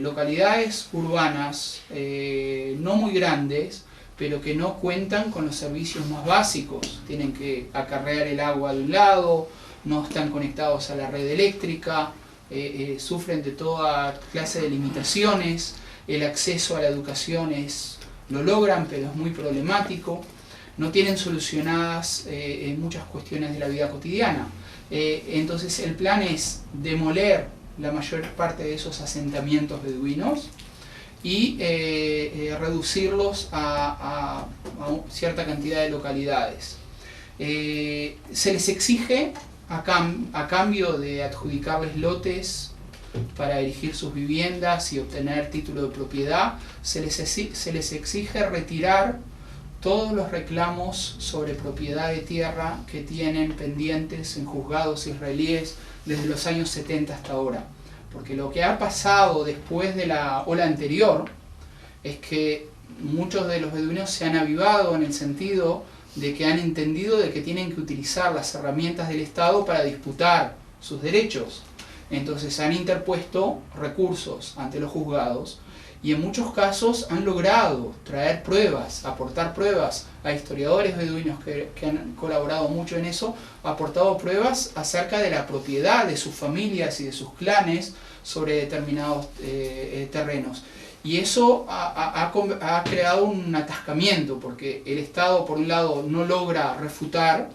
localidades urbanas no muy grandes, pero que no cuentan con los servicios más básicos. Tienen que acarrear el agua de un lado, no están conectados a la red eléctrica, sufren de toda clase de limitaciones, el acceso a la educación lo logran, pero es muy problemático, no tienen solucionadas muchas cuestiones de la vida cotidiana. Entonces el plan es demoler la mayor parte de esos asentamientos beduinos y reducirlos a cierta cantidad de localidades. Se les exige, a cambio de adjudicarles lotes para erigir sus viviendas y obtener título de propiedad, se les exige retirar todos los reclamos sobre propiedad de tierra que tienen pendientes en juzgados israelíes desde los años 70 hasta ahora. Porque lo que ha pasado después de la ola anterior es que muchos de los beduinos se han avivado en el sentido de que han entendido de que tienen que utilizar las herramientas del Estado para disputar sus derechos. Entonces han interpuesto recursos ante los juzgados y en muchos casos han logrado traer pruebas, aportar pruebas a historiadores beduinos que han colaborado mucho en eso, aportado pruebas acerca de la propiedad de sus familias y de sus clanes sobre determinados terrenos. Y eso ha creado un atascamiento, porque el Estado, por un lado, no logra refutar,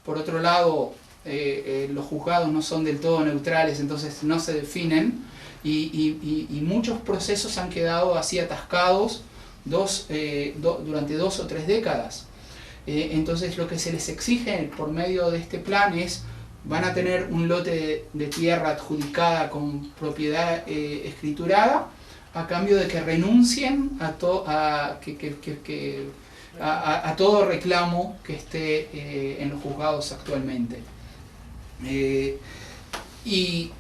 por otro lado, los juzgados no son del todo neutrales, entonces no se definen, y muchos procesos han quedado así atascados durante 2 o 3 décadas. Entonces lo que se les exige por medio de este plan es, van a tener un lote de tierra adjudicada con propiedad escriturada, a cambio de que renuncien a todo reclamo que esté en los juzgados actualmente. Y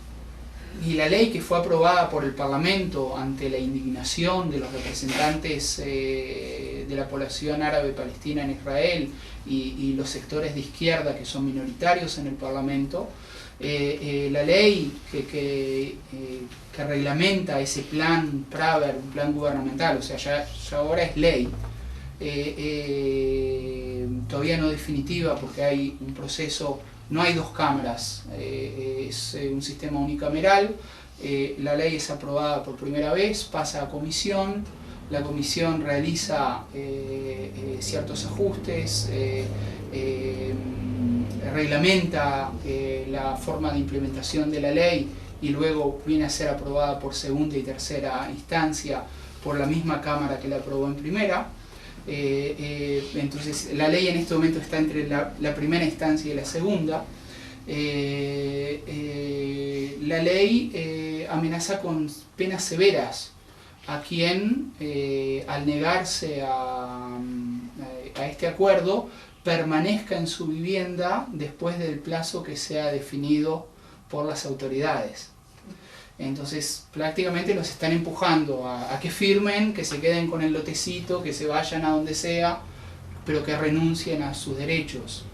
la ley que fue aprobada por el Parlamento ante la indignación de los representantes de la población árabe palestina en Israel y los sectores de izquierda que son minoritarios en el Parlamento, la ley que reglamenta ese plan Praver, un plan gubernamental, o sea, ya ahora es ley, todavía no definitiva porque hay un proceso, no hay dos cámaras, es un sistema unicameral. La ley es aprobada por primera vez, pasa a comisión, la comisión realiza ciertos ajustes, reglamenta la forma de implementación de la ley y luego viene a ser aprobada por segunda y tercera instancia por la misma Cámara que la aprobó en primera. Entonces la ley en este momento está entre la primera instancia y la segunda. La ley amenaza con penas severas a quien, al negarse a este acuerdo, permanezca en su vivienda después del plazo que sea definido por las autoridades. Entonces prácticamente los están empujando a que firmen, que se queden con el lotecito, que se vayan a donde sea, pero que renuncien a sus derechos.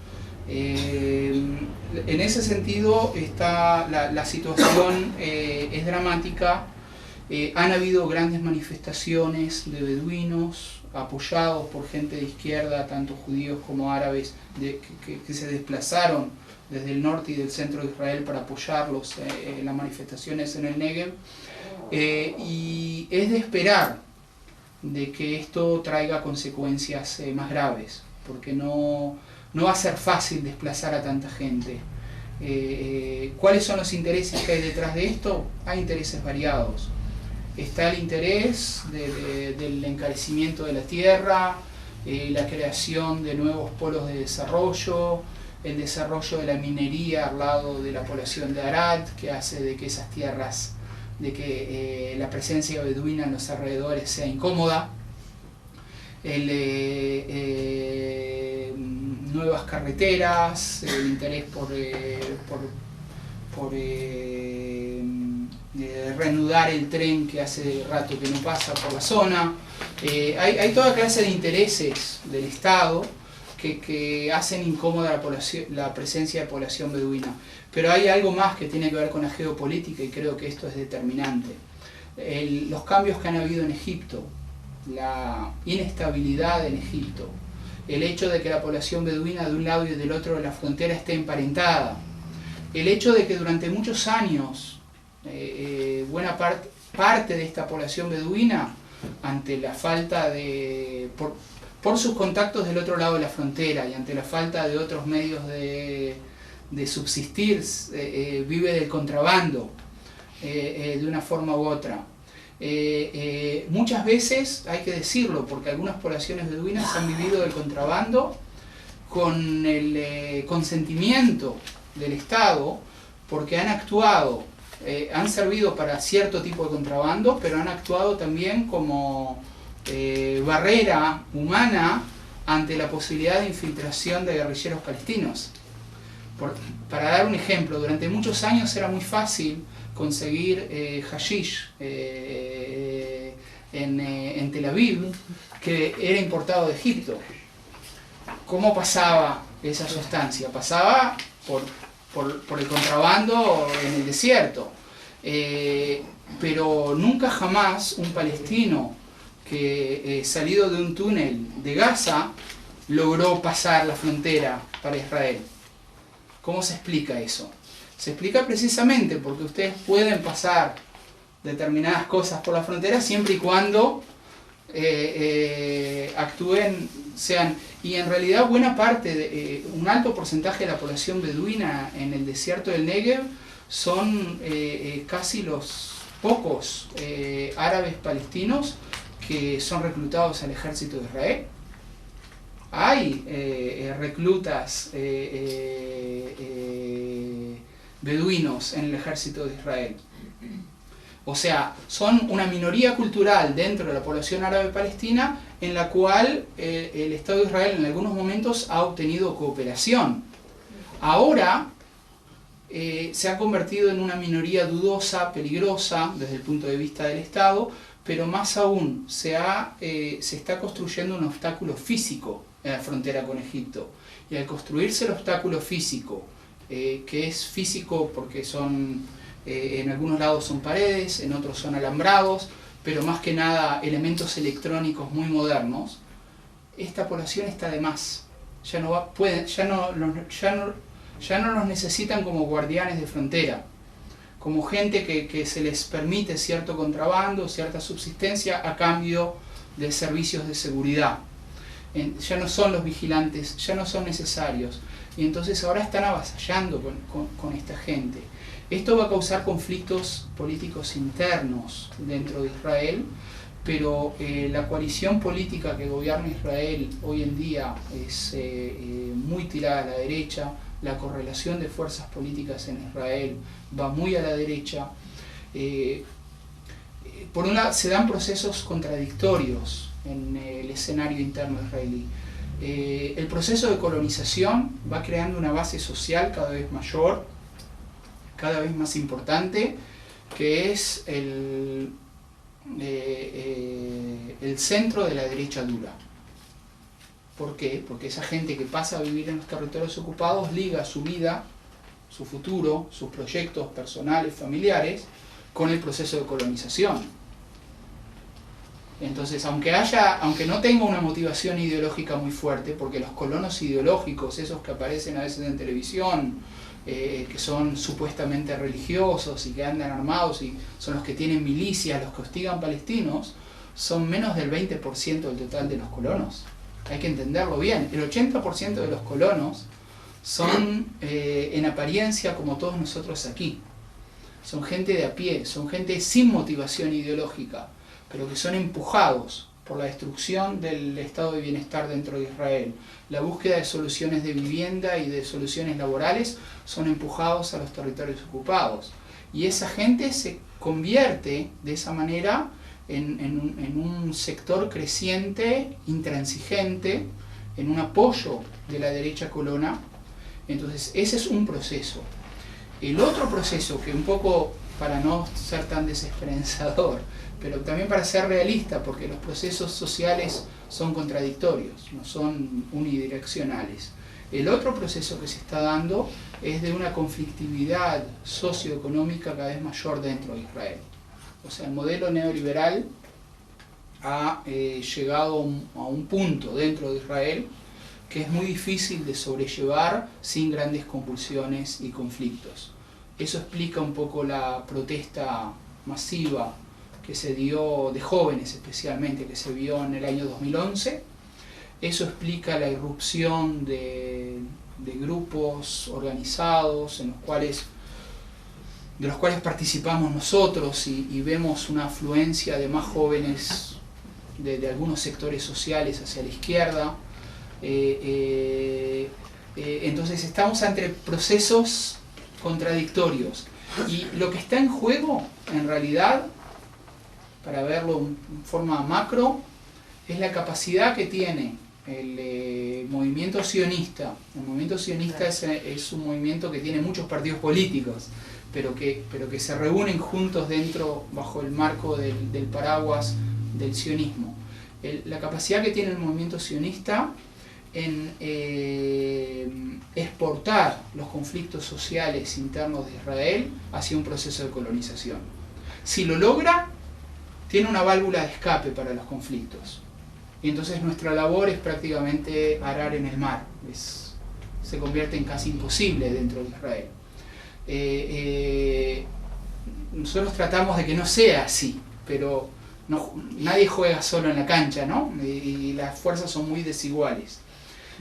En ese sentido está la situación es dramática. Han habido grandes manifestaciones de beduinos apoyados por gente de izquierda, tanto judíos como árabes, que se desplazaron desde el norte y del centro de Israel para apoyarlos en las manifestaciones en el Negev. Y es de esperar de que esto traiga consecuencias más graves, porque no va a ser fácil desplazar a tanta gente. ¿Cuáles son los intereses que hay detrás de esto? Hay intereses variados. Está el interés del encarecimiento de la tierra, la creación de nuevos polos de desarrollo, el desarrollo de la minería al lado de la población de Arad, que hace de que esas tierras, de que la presencia beduina en los alrededores sea incómoda. Nuevas carreteras, el interés por reanudar el tren que hace rato que no pasa por la zona. Hay toda clase de intereses del Estado que hacen incómoda la presencia de población beduina. Pero hay algo más que tiene que ver con la geopolítica y creo que esto es determinante. Los cambios que han habido en Egipto, la inestabilidad en Egipto, el hecho de que la población beduina de un lado y del otro de la frontera esté emparentada, el hecho de que durante muchos años buena parte de esta población beduina, ante la falta de... por sus contactos del otro lado de la frontera y ante la falta de otros medios de subsistir, vive del contrabando de una forma u otra. Muchas veces, hay que decirlo, porque algunas poblaciones beduinas han vivido del contrabando con el consentimiento del Estado, porque han actuado, han servido para cierto tipo de contrabando, pero han actuado también como barrera humana ante la posibilidad de infiltración de guerrilleros palestinos. Para dar un ejemplo, durante muchos años era muy fácil conseguir hashish en Tel Aviv, que era importado de Egipto. ¿Cómo pasaba esa sustancia? Pasaba por el contrabando en el desierto. Pero nunca jamás un palestino que salido de un túnel de Gaza logró pasar la frontera para Israel. ¿Cómo se explica eso? Se explica precisamente porque ustedes pueden pasar determinadas cosas por la frontera siempre y cuando actúen, y en realidad buena parte, un alto porcentaje de la población beduina en el desierto del Negev son casi los pocos árabes palestinos que son reclutados al ejército de Israel. Hay reclutas beduinos en el ejército de Israel. O sea, son una minoría cultural dentro de la población árabe palestina en la cual el Estado de Israel en algunos momentos ha obtenido cooperación. Ahora se ha convertido en una minoría dudosa, peligrosa desde el punto de vista del Estado, pero más aún se está construyendo un obstáculo físico en la frontera con Egipto. Y al construirse el obstáculo físico, que es físico porque en algunos lados son paredes, en otros son alambrados, pero más que nada elementos electrónicos muy modernos, esta población está de más. Ya no los necesitan como guardianes de frontera, como gente que se les permite cierto contrabando, cierta subsistencia a cambio de servicios de seguridad. Ya no son los vigilantes, ya no son necesarios. Y entonces ahora están avasallando con esta gente. Esto va a causar conflictos políticos internos dentro de Israel, pero la coalición política que gobierna Israel hoy en día es muy tirada a la derecha. La correlación de fuerzas políticas en Israel va muy a la derecha. Por un lado, se dan procesos contradictorios en el escenario interno israelí. El proceso de colonización va creando una base social cada vez mayor, cada vez más importante, que es el centro de la derecha dura. ¿Por qué? Porque esa gente que pasa a vivir en los territorios ocupados liga su vida, su futuro, sus proyectos personales, familiares, con el proceso de colonización. Entonces, aunque no tenga una motivación ideológica muy fuerte, porque los colonos ideológicos, esos que aparecen a veces en televisión, que son supuestamente religiosos y que andan armados y son los que tienen milicias, los que hostigan palestinos, son menos del 20% del total de los colonos. Hay que entenderlo bien. El 80% de los colonos son en apariencia como todos nosotros aquí. Son gente de a pie, son gente sin motivación ideológica, pero que son empujados por la destrucción del estado de bienestar dentro de Israel. La búsqueda de soluciones de vivienda y de soluciones laborales son empujados a los territorios ocupados. Y esa gente se convierte de esa manera en un sector creciente, intransigente, en un apoyo de la derecha colona. Entonces ese es un proceso. El otro proceso, que un poco para no ser tan desesperanzador, pero también para ser realista, porque los procesos sociales son contradictorios, no son unidireccionales. El otro proceso que se está dando es de una conflictividad socioeconómica cada vez mayor dentro de Israel. O sea, el modelo neoliberal ha llegado a un punto dentro de Israel que es muy difícil de sobrellevar sin grandes convulsiones y conflictos. Eso explica un poco la protesta masiva que se dio, de jóvenes especialmente, que se vio en el año 2011. Eso explica la irrupción de grupos organizados de los cuales participamos nosotros y vemos una afluencia de más jóvenes de algunos sectores sociales hacia la izquierda. Entonces estamos ante procesos contradictorios y lo que está en juego en realidad, para verlo en forma macro, es la capacidad que tiene el movimiento sionista. El movimiento sionista es un movimiento que tiene muchos partidos políticos, pero que se reúnen juntos bajo el marco del paraguas del sionismo. La capacidad que tiene el movimiento sionista en exportar los conflictos sociales internos de Israel hacia un proceso de colonización. Si lo logra, tiene una válvula de escape para los conflictos. Y entonces nuestra labor es prácticamente arar en el mar. Se convierte en casi imposible dentro de Israel. Nosotros tratamos de que no sea así, pero nadie juega solo en la cancha, ¿no? Y las fuerzas son muy desiguales.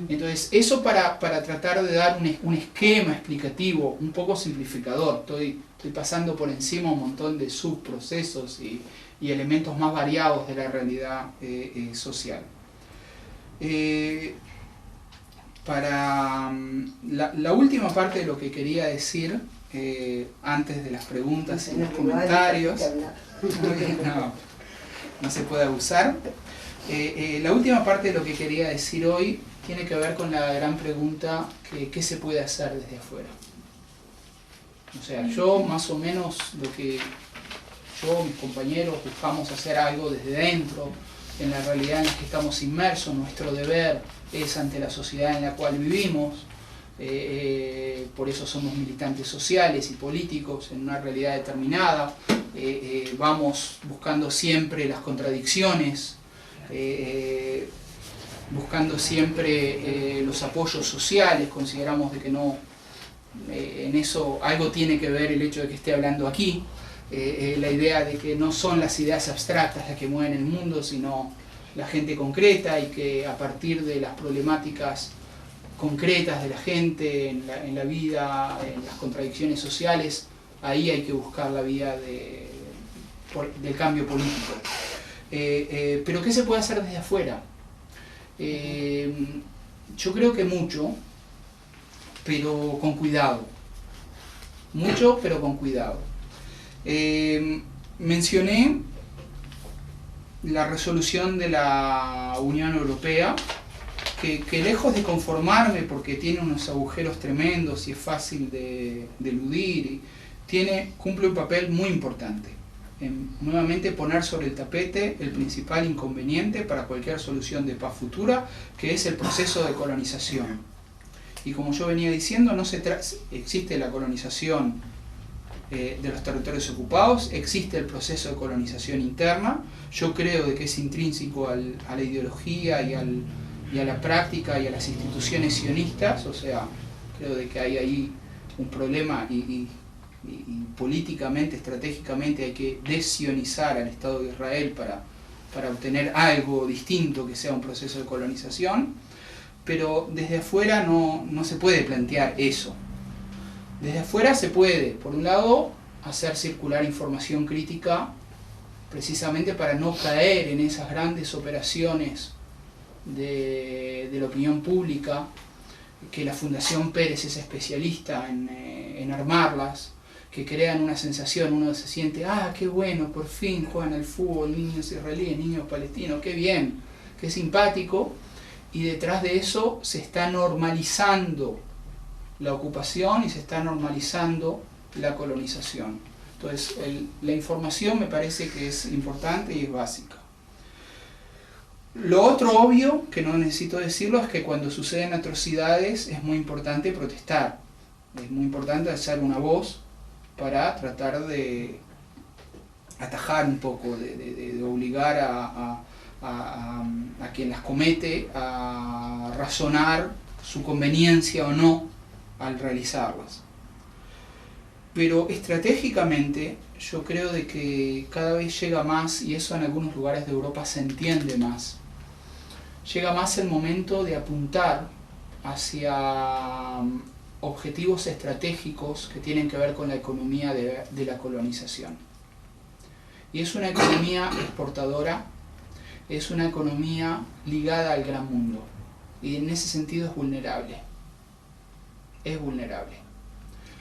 Entonces, eso para tratar de dar un esquema explicativo un poco simplificador. Estoy pasando por encima un montón de subprocesos y elementos más variados de la realidad social. Para la última parte de lo que quería decir, antes de las preguntas y los comentarios, no se puede abusar. La última parte de lo que quería decir hoy tiene que ver con la gran pregunta ¿qué se puede hacer desde afuera? O sea, yo más o menos mis compañeros buscamos hacer algo desde dentro, en la realidad en la que estamos inmersos. Nuestro deber es ante la sociedad en la cual vivimos, por eso somos militantes sociales y políticos en una realidad determinada. Vamos buscando siempre las contradicciones, buscando siempre los apoyos sociales. Consideramos de que no, en eso algo tiene que ver el hecho de que esté hablando aquí, la idea de que no son las ideas abstractas las que mueven el mundo, sino la gente concreta, y que a partir de las problemáticas concretas de la gente en la vida, en las contradicciones sociales, ahí hay que buscar la vía del cambio político. Pero ¿qué se puede hacer desde afuera? Yo creo que mucho, pero con cuidado. Mucho, pero con cuidado. Mencioné la resolución de la Unión Europea, que lejos de conformarme porque tiene unos agujeros tremendos y es fácil de eludir, cumple un papel muy importante en nuevamente poner sobre el tapete el principal inconveniente para cualquier solución de paz futura, que es el proceso de colonización. Y como yo venía diciendo, existe la colonización de los territorios ocupados, existe el proceso de colonización interna. Yo creo de que es intrínseco a la ideología y a la práctica y a las instituciones sionistas, o sea, creo de que hay ahí un problema y políticamente, estratégicamente hay que desionizar al Estado de Israel para obtener algo distinto que sea un proceso de colonización, pero desde afuera no se puede plantear eso. Desde afuera se puede, por un lado, hacer circular información crítica precisamente para no caer en esas grandes operaciones de la opinión pública, que la Fundación Pérez es especialista en armarlas, que crean una sensación, uno se siente, qué bueno, por fin juegan al fútbol niños israelíes, niños palestinos, qué bien, qué simpático, y detrás de eso se está normalizando la ocupación y se está normalizando la colonización. Entonces, la información me parece que es importante y es básica. Lo otro obvio, que no necesito decirlo, es que cuando suceden atrocidades es muy importante protestar. Es muy importante alzar una voz para tratar de atajar un poco, de obligar a quien las comete a razonar su conveniencia o no al realizarlas. Pero estratégicamente yo creo de que cada vez llega más, y eso en algunos lugares de Europa se entiende más, llega más el momento de apuntar hacia objetivos estratégicos que tienen que ver con la economía de la colonización. Y es una economía exportadora, es una economía ligada al gran mundo, y en ese sentido es vulnerable. Es vulnerable.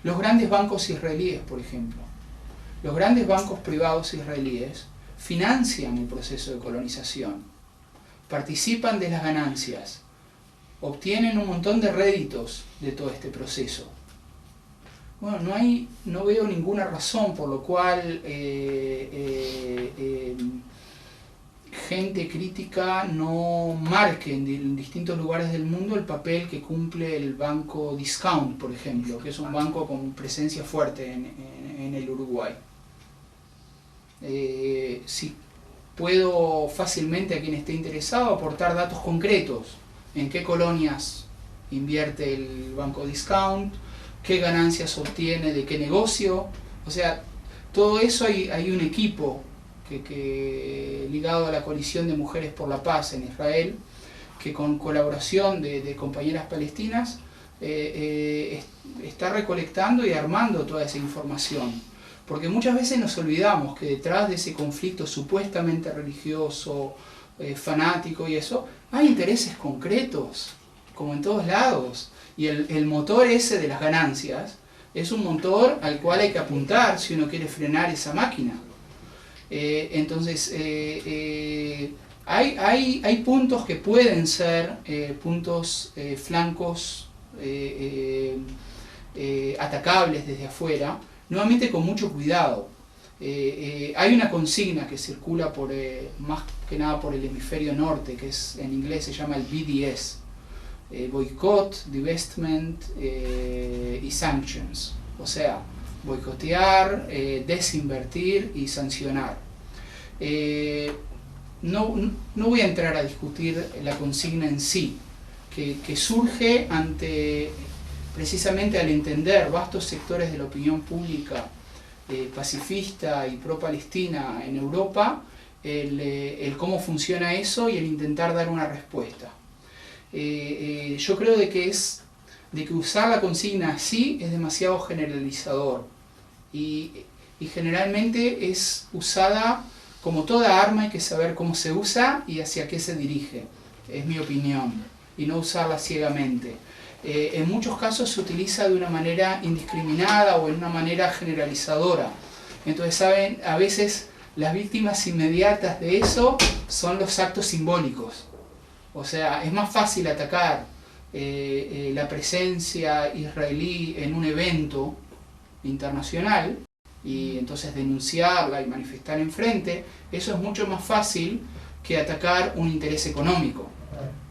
Los grandes bancos israelíes, por ejemplo, los grandes bancos privados israelíes financian el proceso de colonización, participan de las ganancias, obtienen un montón de réditos de todo este proceso. Bueno, no veo ninguna razón por lo cual gente crítica no marque en distintos lugares del mundo el papel que cumple el banco Discount, por ejemplo, que es un banco con presencia fuerte en el Uruguay. Si puedo fácilmente, a quien esté interesado, aportar datos concretos: en qué colonias invierte el banco Discount, qué ganancias obtiene de qué negocio. O sea, todo eso hay un equipo que ligado a la coalición de Mujeres por la Paz en Israel, que con colaboración de compañeras palestinas está recolectando y armando toda esa información. Porque muchas veces nos olvidamos que detrás de ese conflicto supuestamente religioso, fanático y eso, hay intereses concretos, como en todos lados. Y el motor ese de las ganancias es un motor al cual hay que apuntar si uno quiere frenar esa máquina. Entonces, hay puntos que pueden ser puntos flancos atacables desde afuera, nuevamente con mucho cuidado. Hay una consigna que circula más que nada por el hemisferio norte, que en inglés se llama el BDS, Boycott, Divestment y Sanctions, o sea, boicotear, desinvertir y sancionar. no voy a entrar a discutir la consigna en sí, que surge precisamente al entender vastos sectores de la opinión pública pacifista y pro-palestina en Europa, el cómo funciona eso y el intentar dar una respuesta. Yo creo de que usar la consigna así es demasiado generalizador y generalmente es usada como toda arma, hay que saber cómo se usa y hacia qué se dirige, es mi opinión, y no usarla ciegamente. En muchos casos se utiliza de una manera indiscriminada o en una manera generalizadora. Entonces, ¿saben? A veces las víctimas inmediatas de eso son los actos simbólicos. O sea, es más fácil atacar la presencia israelí en un evento internacional y entonces denunciarla y manifestar enfrente. Eso es mucho más fácil que atacar un interés económico.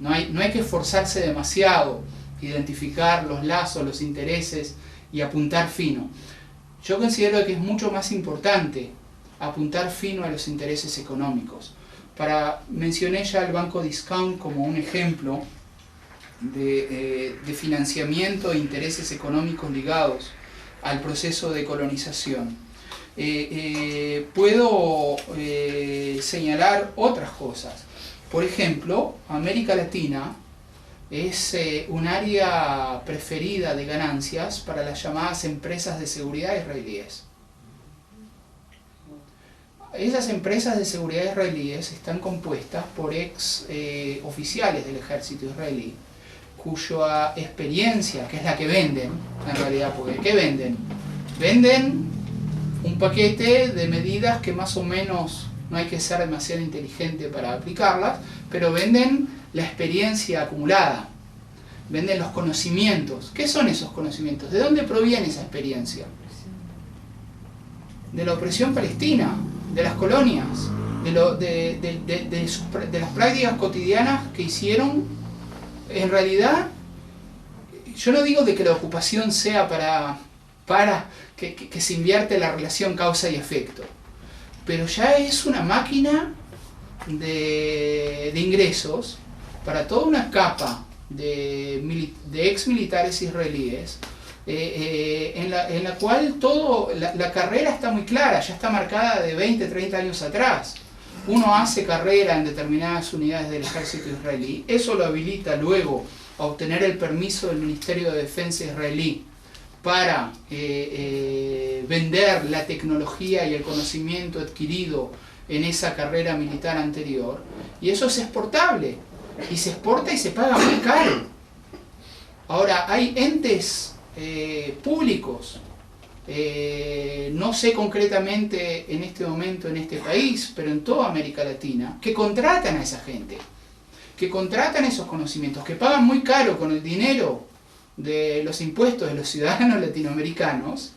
No hay que esforzarse demasiado, identificar los lazos, los intereses y apuntar fino. Yo considero que es mucho más importante apuntar fino a los intereses económicos. Mencioné ya el Banco Discount como un ejemplo de financiamiento e intereses económicos ligados al proceso de colonización. Puedo señalar otras cosas. Por ejemplo, América Latina es un área preferida de ganancias para las llamadas empresas de seguridad israelíes. Esas empresas de seguridad israelíes están compuestas por ex oficiales del ejército israelí, cuya experiencia, que es la que venden, en realidad, porque ¿qué venden? Venden un paquete de medidas que más o menos no hay que ser demasiado inteligente para aplicarlas, pero venden la experiencia acumulada, venden los conocimientos. ¿Qué son esos conocimientos? ¿De dónde proviene esa experiencia? De la opresión palestina, de las colonias, de las prácticas cotidianas que hicieron. En realidad, yo no digo de que la ocupación sea para que se invierte la relación causa y efecto, pero ya es una máquina de ingresos para toda una capa de ex militares israelíes, en la cual la carrera está muy clara, ya está marcada de 20, 30 años atrás. Uno hace carrera en determinadas unidades del ejército israelí, eso lo habilita luego a obtener el permiso del Ministerio de Defensa israelí para vender la tecnología y el conocimiento adquirido en esa carrera militar anterior, y eso es exportable, y se exporta y se paga muy caro. Ahora, hay entes públicos, no sé concretamente en este momento en este país, pero en toda América Latina, que contratan a esa gente, que contratan esos conocimientos, que pagan muy caro con el dinero de los impuestos de los ciudadanos latinoamericanos,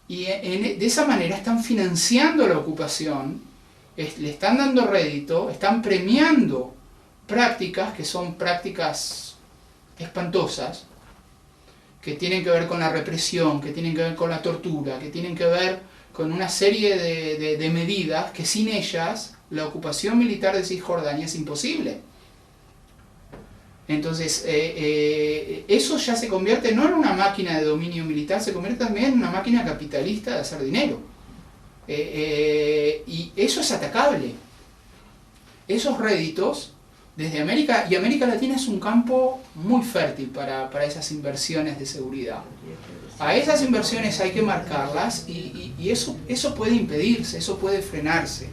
y de esa manera están financiando la ocupación, le están dando rédito, están premiando prácticas que son prácticas espantosas, que tienen que ver con la represión, que tienen que ver con la tortura, que tienen que ver con una serie de medidas que sin ellas la ocupación militar de Cisjordania es imposible. Entonces, eso ya se convierte no en una máquina de dominio militar, se convierte también en una máquina capitalista de hacer dinero. Y eso es atacable. Esos réditos, desde América, y América Latina es un campo muy fértil para esas inversiones de seguridad. A esas inversiones hay que marcarlas y eso puede impedirse, eso puede frenarse.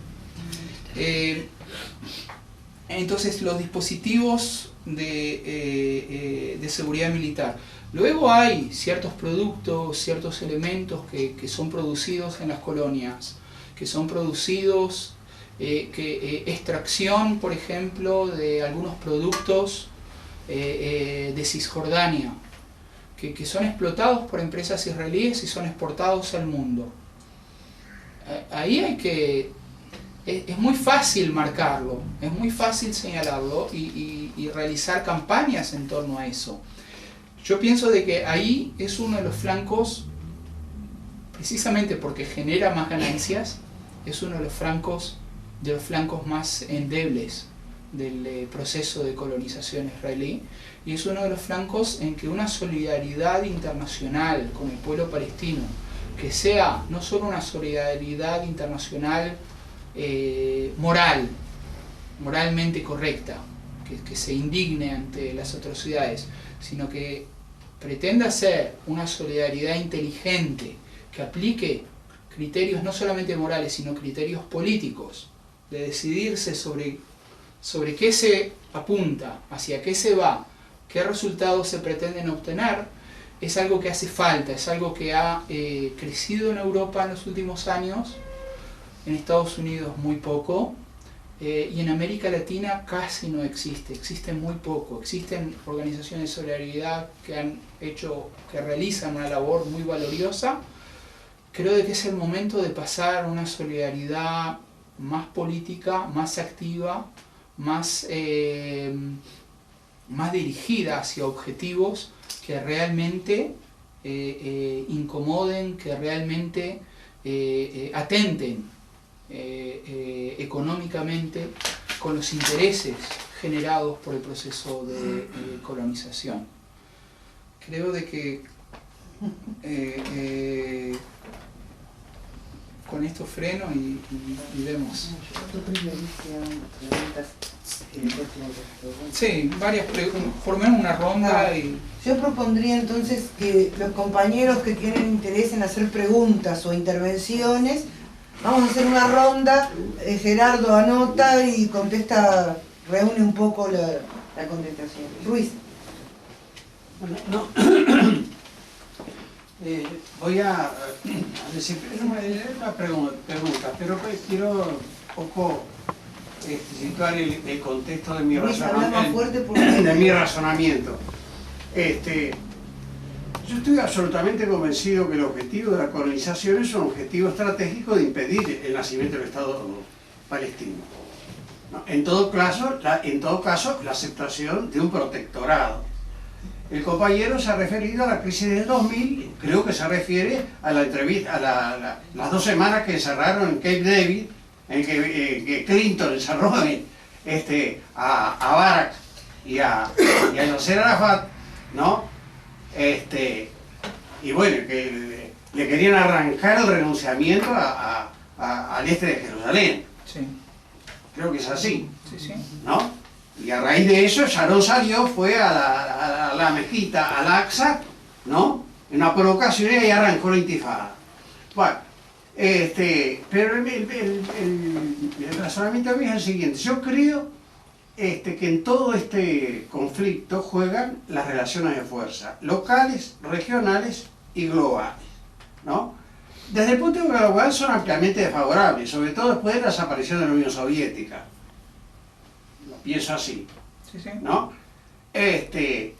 Entonces, los dispositivos de seguridad militar. Luego hay ciertos productos, ciertos elementos que son producidos en las colonias, que son producidos, extracción, por ejemplo, de algunos productos de Cisjordania, que son explotados por empresas israelíes y son exportados al mundo. Ahí es muy fácil marcarlo, es muy fácil señalarlo y realizar campañas en torno a eso. Yo pienso de que ahí es uno de los flancos, precisamente porque genera más ganancias, es uno de los flancos de los flancos más endebles del proceso de colonización israelí, y es uno de los flancos en que una solidaridad internacional con el pueblo palestino, que sea no solo una solidaridad internacional moralmente correcta, que se indigne ante las atrocidades, sino que pretenda ser una solidaridad inteligente, que aplique criterios no solamente morales, sino criterios políticos, de decidirse sobre qué se apunta, hacia qué se va, qué resultados se pretenden obtener, es algo que hace falta, es algo que ha crecido en Europa en los últimos años, en Estados Unidos muy poco, y en América Latina casi no existe, existe muy poco. Existen organizaciones de solidaridad que realizan una labor muy valiosa. Creo de que es el momento de pasar a una solidaridad más política, más activa, más dirigida hacia objetivos que realmente incomoden, que realmente atenten económicamente con los intereses generados por el proceso de colonización. Creo de que con esto freno y vemos. Sí, varias preguntas, formemos una ronda y... Yo propondría entonces que los compañeros que tienen interés en hacer preguntas o intervenciones, vamos a hacer una ronda, Gerardo anota y contesta, reúne un poco la contestación. Ruiz. Bueno, no. Voy a decir una pregunta, pero quiero un poco situar el contexto de mi razonamiento. Yo estoy absolutamente convencido que el objetivo de la colonización es un objetivo estratégico de impedir el nacimiento del Estado palestino. ¿No? En todo caso, la aceptación de un protectorado. El compañero se ha referido a la crisis del 2000, creo que se refiere a la entrevista, las 2 semanas que encerraron en Camp David, en que Clinton encerró a Barack y a Yasser Arafat, ¿no? Y bueno, que le querían arrancar el renunciamiento al este de Jerusalén. Sí. Creo que es así, Sí. ¿no? Y a raíz de eso, Sharon salió, fue a la mezquita, al Aqsa, ¿no? En una provocación y ahí arrancó la intifada. Bueno, pero el razonamiento mío es el siguiente. Yo creo que en todo este conflicto juegan las relaciones de fuerza, locales, regionales y globales, ¿no? Desde el punto de vista global son ampliamente desfavorables, sobre todo después de la desaparición de la Unión Soviética. Pienso así, ¿no? Desde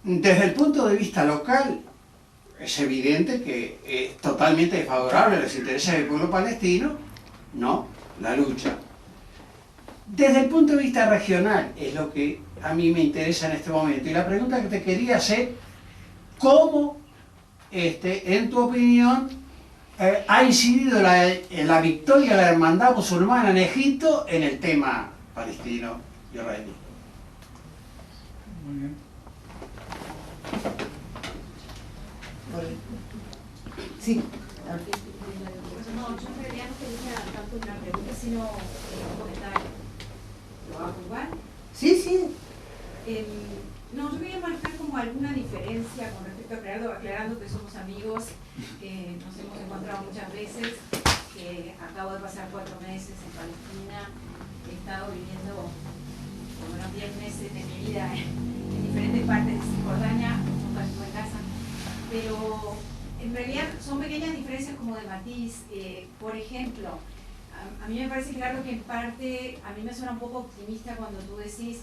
el punto de vista local, es evidente que es totalmente desfavorable a los intereses del pueblo palestino, ¿no? La lucha. Desde el punto de vista regional, es lo que a mí me interesa en este momento. Y la pregunta que te quería hacer, ¿cómo, en tu opinión, ha incidido la victoria de la hermandad musulmana en Egipto en el tema palestino israelí? Muy bien. Sí. No, yo en realidad no tenía tanto una pregunta, sino un comentario. ¿Lo hago igual? Sí. No, yo quería marcar como alguna diferencia con respecto a Gerardo, aclarando que somos amigos, que nos hemos encontrado muchas veces, que acabo de pasar 4 meses en Palestina, he estado viviendo por unos 10 meses de mi vida en diferentes partes de Cisjordania, nunca estuve en casa, pero en realidad son pequeñas diferencias como de matiz. Por ejemplo, a mí me parece claro que en parte, a mí me suena un poco optimista cuando tú decís,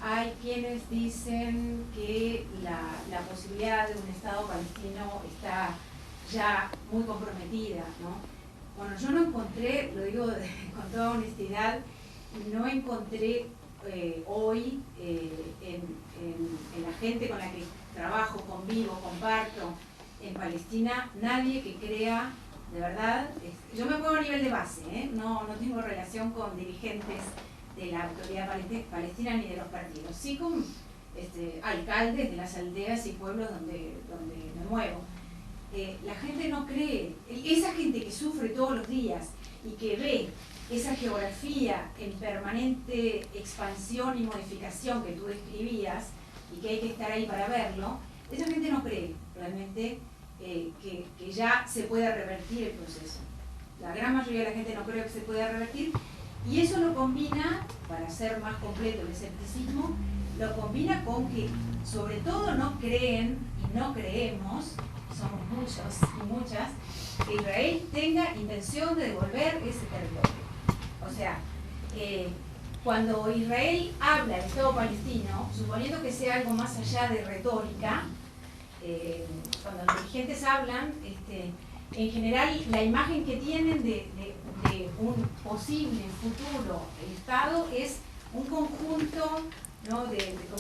hay quienes dicen que la posibilidad de un Estado palestino está ya muy comprometida, ¿no? Bueno, yo no encontré, lo digo con toda honestidad, no encontré hoy en la gente con la que trabajo, convivo, comparto en Palestina, nadie que crea de verdad, yo me pongo a nivel de base, no tengo relación con dirigentes de la autoridad palestina ni de los partidos, sí con alcaldes de las aldeas y pueblos donde me muevo. La gente no cree, esa gente que sufre todos los días y que ve esa geografía en permanente expansión y modificación que tú describías y que hay que estar ahí para verlo, esa gente no cree realmente que ya se pueda revertir el proceso. La gran mayoría de la gente no cree que se pueda revertir, y eso lo combina, para hacer más completo el escepticismo, lo combina con que sobre todo no creen y no creemos, somos muchos y muchas, que Israel tenga intención de devolver ese territorio. O sea, cuando Israel habla del Estado palestino, suponiendo que sea algo más allá de retórica, cuando los dirigentes hablan, en general la imagen que tienen de un posible futuro Estado es un conjunto, ¿no?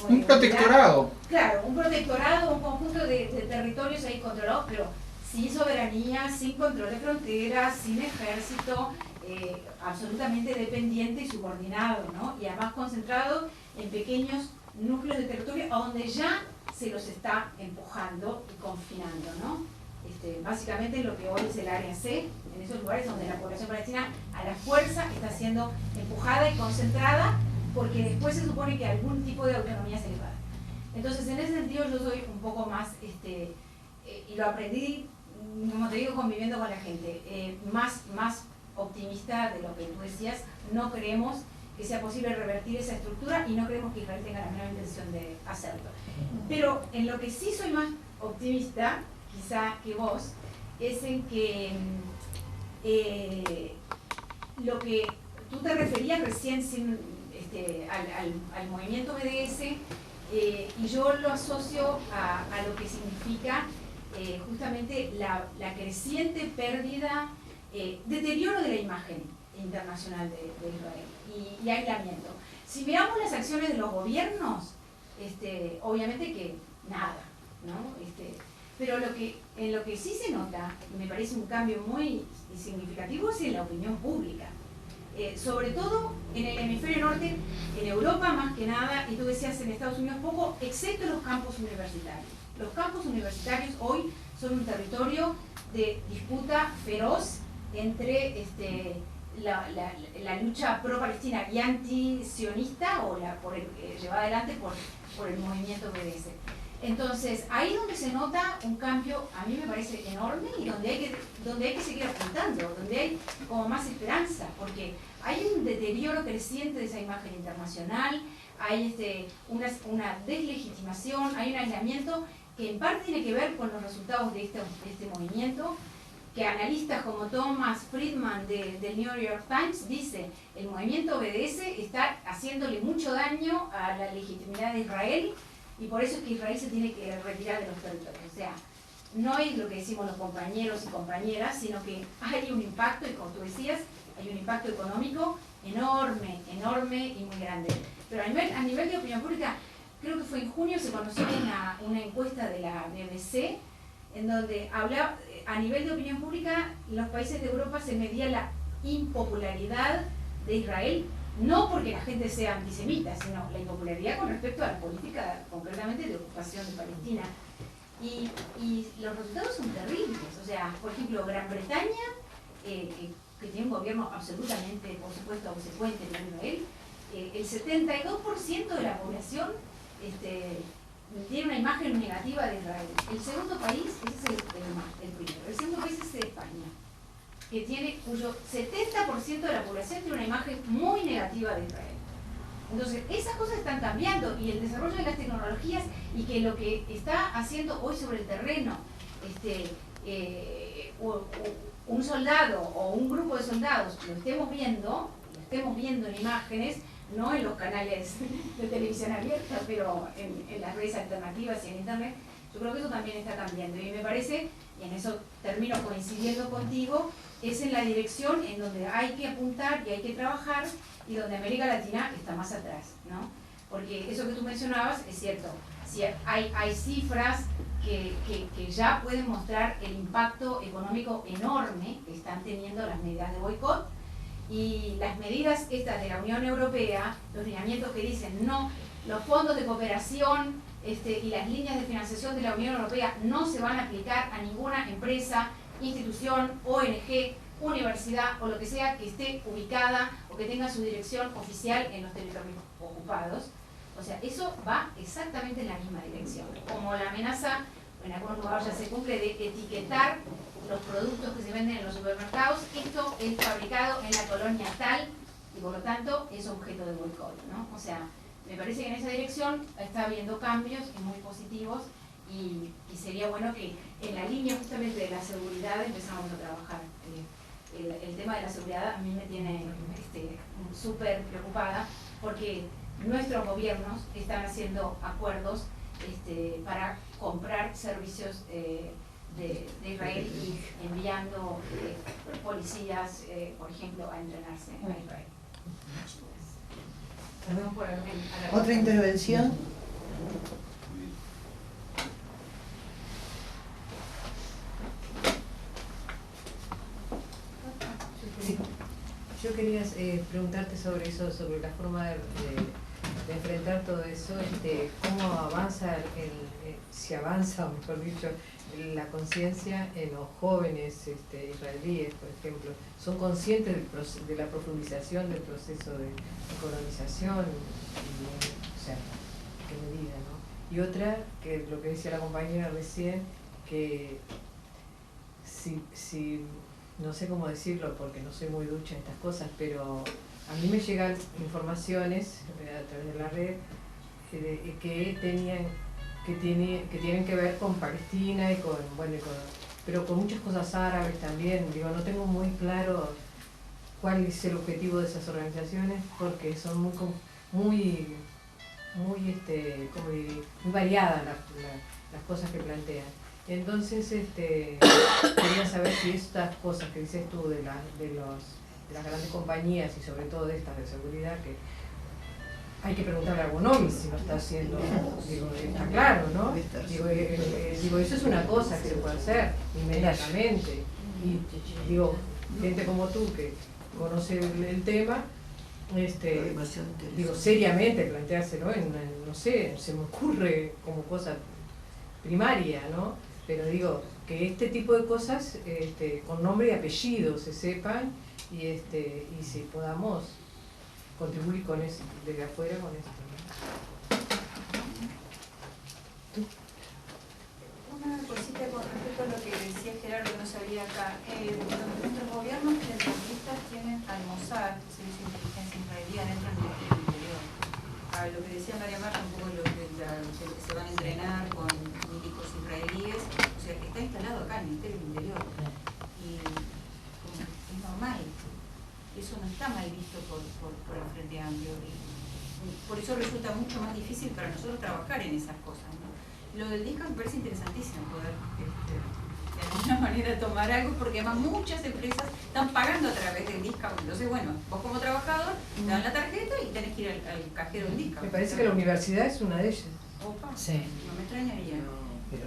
Un protectorado. Claro, un protectorado, un conjunto de territorios ahí controlados, pero sin soberanía, sin control de fronteras, sin ejército, absolutamente dependiente y subordinado, ¿no? Y además concentrado en pequeños núcleos de territorio a donde ya se los está empujando y confinando, ¿no? Básicamente lo que hoy es el área C, en esos lugares donde la población palestina a la fuerza está siendo empujada y concentrada, porque después se supone que algún tipo de autonomía se le va a dar. Entonces, en ese sentido yo soy un poco más, y lo aprendí, como te digo, conviviendo con la gente, más optimista de lo que tú decías. No creemos que sea posible revertir esa estructura y no creemos que Israel tenga la menor intención de hacerlo. Pero en lo que sí soy más optimista, quizá que vos, es en que lo que tú te referías recién al movimiento BDS, y yo lo asocio a lo que significa justamente la creciente pérdida, deterioro de la imagen internacional de Israel y aislamiento. Si miramos las acciones de los gobiernos, obviamente que nada, ¿no? Pero en lo que sí se nota, y me parece un cambio muy significativo, es en la opinión pública. Sobre todo en el hemisferio norte, en Europa más que nada, y tú decías en Estados Unidos poco, excepto los campus universitarios. Los campus universitarios hoy son un territorio de disputa feroz entre la lucha pro-palestina y anti-sionista, o llevada adelante por el movimiento BDS. Entonces, ahí donde se nota un cambio, a mí me parece enorme, y donde hay que seguir apuntando, donde hay como más esperanza, porque hay un deterioro creciente de esa imagen internacional, hay una deslegitimación, hay un aislamiento que en parte tiene que ver con los resultados de este movimiento, que analistas como Thomas Friedman del New York Times dice: el movimiento BDS está haciéndole mucho daño a la legitimidad de Israel, y por eso es que Israel se tiene que retirar de los territorios. O sea, no es lo que decimos los compañeros y compañeras, sino que hay un impacto, y como tú decías, hay un impacto económico enorme, enorme y muy grande. Pero a nivel de opinión pública, creo que fue en junio, se conoció una encuesta de la BBC, en donde hablaba, a nivel de opinión pública, en los países de Europa se medía la impopularidad de Israel, no porque la gente sea antisemita, sino la impopularidad con respecto a la política concretamente de ocupación de Palestina. Y los resultados son terribles. O sea, por ejemplo, Gran Bretaña, que tiene un gobierno absolutamente, por supuesto, consecuente con Israel, el 72% de la población tiene una imagen negativa de Israel. El segundo país, ese es el primero, el segundo país es España, cuyo 70% de la población tiene una imagen muy negativa de Israel. Entonces, esas cosas están cambiando, y el desarrollo de las tecnologías, y que lo que está haciendo hoy sobre el terreno un soldado o un grupo de soldados, lo estemos viendo en imágenes, no en los canales de televisión abierta, pero en las redes alternativas y en internet, yo creo que eso también está cambiando. Y me parece, y en eso termino coincidiendo contigo, es en la dirección en donde hay que apuntar y hay que trabajar, y donde América Latina está más atrás, ¿no? Porque eso que tú mencionabas es cierto. Si hay cifras que ya pueden mostrar el impacto económico enorme que están teniendo las medidas de boicot. Y las medidas estas de la Unión Europea, los lineamientos que dicen no, los fondos de cooperación y las líneas de financiación de la Unión Europea no se van a aplicar a ninguna empresa, institución, ONG, universidad o lo que sea que esté ubicada o que tenga su dirección oficial en los territorios ocupados. O sea, eso va exactamente en la misma dirección. Como la amenaza, en algunos lugares ya se cumple, de etiquetar los productos que se venden en los supermercados, esto es fabricado en la colonia tal y por lo tanto es objeto de boicot, ¿no? O sea, me parece que en esa dirección está habiendo cambios y muy positivos y sería bueno que en la línea justamente de la seguridad empezamos a trabajar. El tema de la seguridad a mí me tiene súper preocupada porque nuestros gobiernos están haciendo acuerdos para comprar servicios de Israel y enviando policías, por ejemplo, a entrenarse a Israel. Perdón por ¿Otra intervención? Sí. Yo quería preguntarte sobre eso, sobre la forma de enfrentar todo eso, cómo avanza, si avanza, o mejor dicho, la conciencia en los jóvenes israelíes, por ejemplo. ¿Son conscientes de la profundización del proceso de colonización? O sea, qué medida, ¿no? Y otra, que lo que decía la compañera recién, que si no sé cómo decirlo porque no soy muy ducha en estas cosas, pero a mí me llegan informaciones a través de la red que tienen que ver con Palestina y pero con muchas cosas árabes también. Digo, no tengo muy claro cuál es el objetivo de esas organizaciones porque son muy variadas las cosas que plantean. Entonces, quería saber si estas cosas que dices tú de las grandes compañías y sobre todo de estas de seguridad, que hay que preguntarle a Bonomi si lo está haciendo, digo, está claro, ¿no? Digo, eso es una cosa que se puede hacer inmediatamente. Y digo, gente como tú que conoce el tema, digo, seriamente planteárselo no sé, se me ocurre como cosa primaria, ¿no? Pero digo, que este tipo de cosas con nombre y apellido se sepan y si podamos contribuir con eso, desde afuera con esto, ¿no? Una cosita con respecto a lo que decía Gerardo, que no sabía acá. Nuestros gobiernos centralistas tienen almorzar, servicio de inteligencia israelí dentro del interior. Lo que decía María Marta, un poco lo que se van a entrenar con milicos israelíes, o sea, que está instalado acá en el Ministerio del Interior. Y como es normal, eso no está mal visto por el Frente Amplio. Y por eso resulta mucho más difícil para nosotros trabajar en esas cosas, ¿no? Lo del DISCA me parece interesantísimo poder de alguna manera tomar algo, porque además muchas empresas están pagando a través del DISCA. Entonces, bueno, vos como trabajador te dan la tarjeta y tenés que ir al cajero del DISCA. Me parece que la universidad es una de ellas. Opa, sí. No me extrañaría.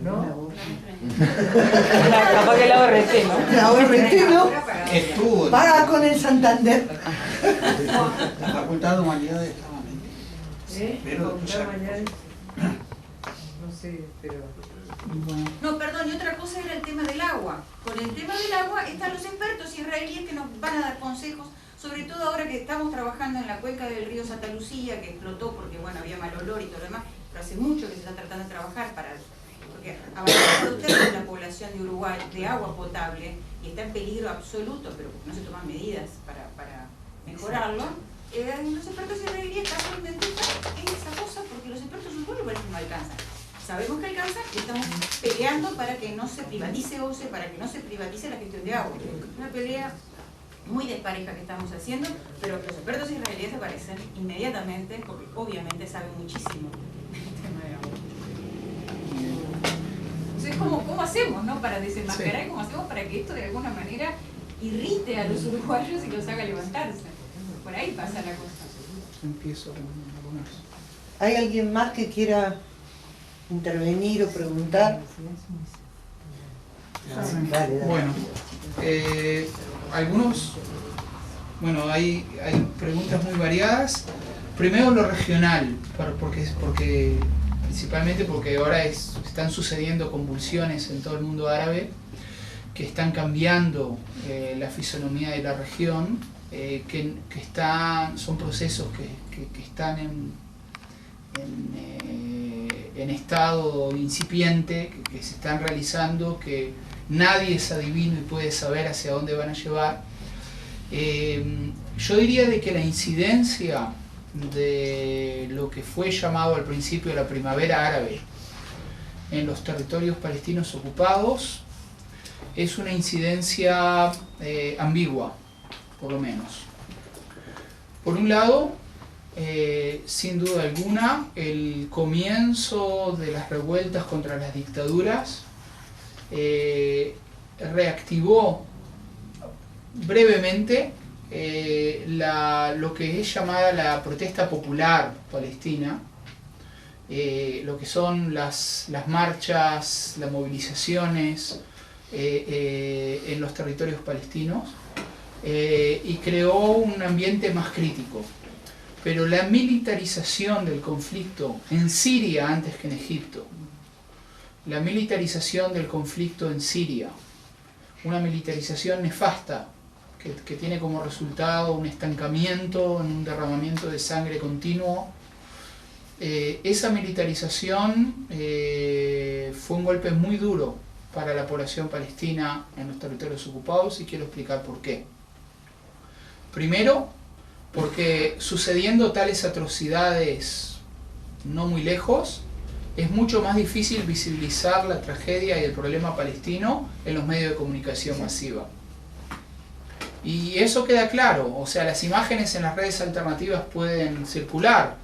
¿No? No me extrañaría. Capaz que la ORT, ¿no? La ORT, ¿no? Estuvo. Paga con el Santander. La Facultad de Humanidades estaba metida. Pero no sé, pero... No, perdón, y otra cosa era el tema del agua. Con el tema del agua están los expertos israelíes que nos van a dar consejos, sobre todo ahora que estamos trabajando en la cuenca del río Santa Lucía, que explotó porque bueno, había mal olor y todo lo demás, pero hace mucho que se está tratando de trabajar porque avanzado usted la población de Uruguay de agua potable y está en peligro absoluto, pero no se toman medidas para mejorarlo. Los expertos israelíes están en esa cosa porque los expertos uruguayos parece que no alcanzan. Sabemos que alcanza y estamos peleando para que no se privatice OCE, para que no se privatice la gestión de agua. Una pelea muy despareja que estamos haciendo, pero los expertos israelíes aparecen inmediatamente porque obviamente saben muchísimo del tema de agua. Entonces, ¿cómo hacemos, no? Para desenmascarar, sí. ¿Cómo hacemos para que esto de alguna manera irrite a los uruguayos y los haga levantarse? Por ahí pasa la cosa. Empiezo con algunas. ¿Hay alguien más que quiera intervenir o preguntar? Dale. Bueno, hay preguntas muy variadas. Primero lo regional, principalmente porque ahora están sucediendo convulsiones en todo el mundo árabe que están cambiando la fisonomía de la región, son procesos que están en estado incipiente, que se están realizando, que nadie es adivino y puede saber hacia dónde van a llevar. Yo diría de que la incidencia de lo que fue llamado al principio la primavera árabe en los territorios palestinos ocupados es una incidencia ambigua, por lo menos. Por un lado, sin duda alguna, el comienzo de las revueltas contra las dictaduras reactivó brevemente lo que es llamada la protesta popular palestina, lo que son las marchas, las movilizaciones en los territorios palestinos, y creó un ambiente más crítico. Pero la militarización del conflicto en Siria antes que en Egipto, la militarización del conflicto en Siria, una militarización nefasta que tiene como resultado un estancamiento, un derramamiento de sangre continuo, esa militarización fue un golpe muy duro para la población palestina en los territorios ocupados, y quiero explicar por qué. Primero, porque sucediendo tales atrocidades no muy lejos, es mucho más difícil visibilizar la tragedia y el problema palestino en los medios de comunicación masiva. Y eso queda claro, o sea, las imágenes en las redes alternativas pueden circular,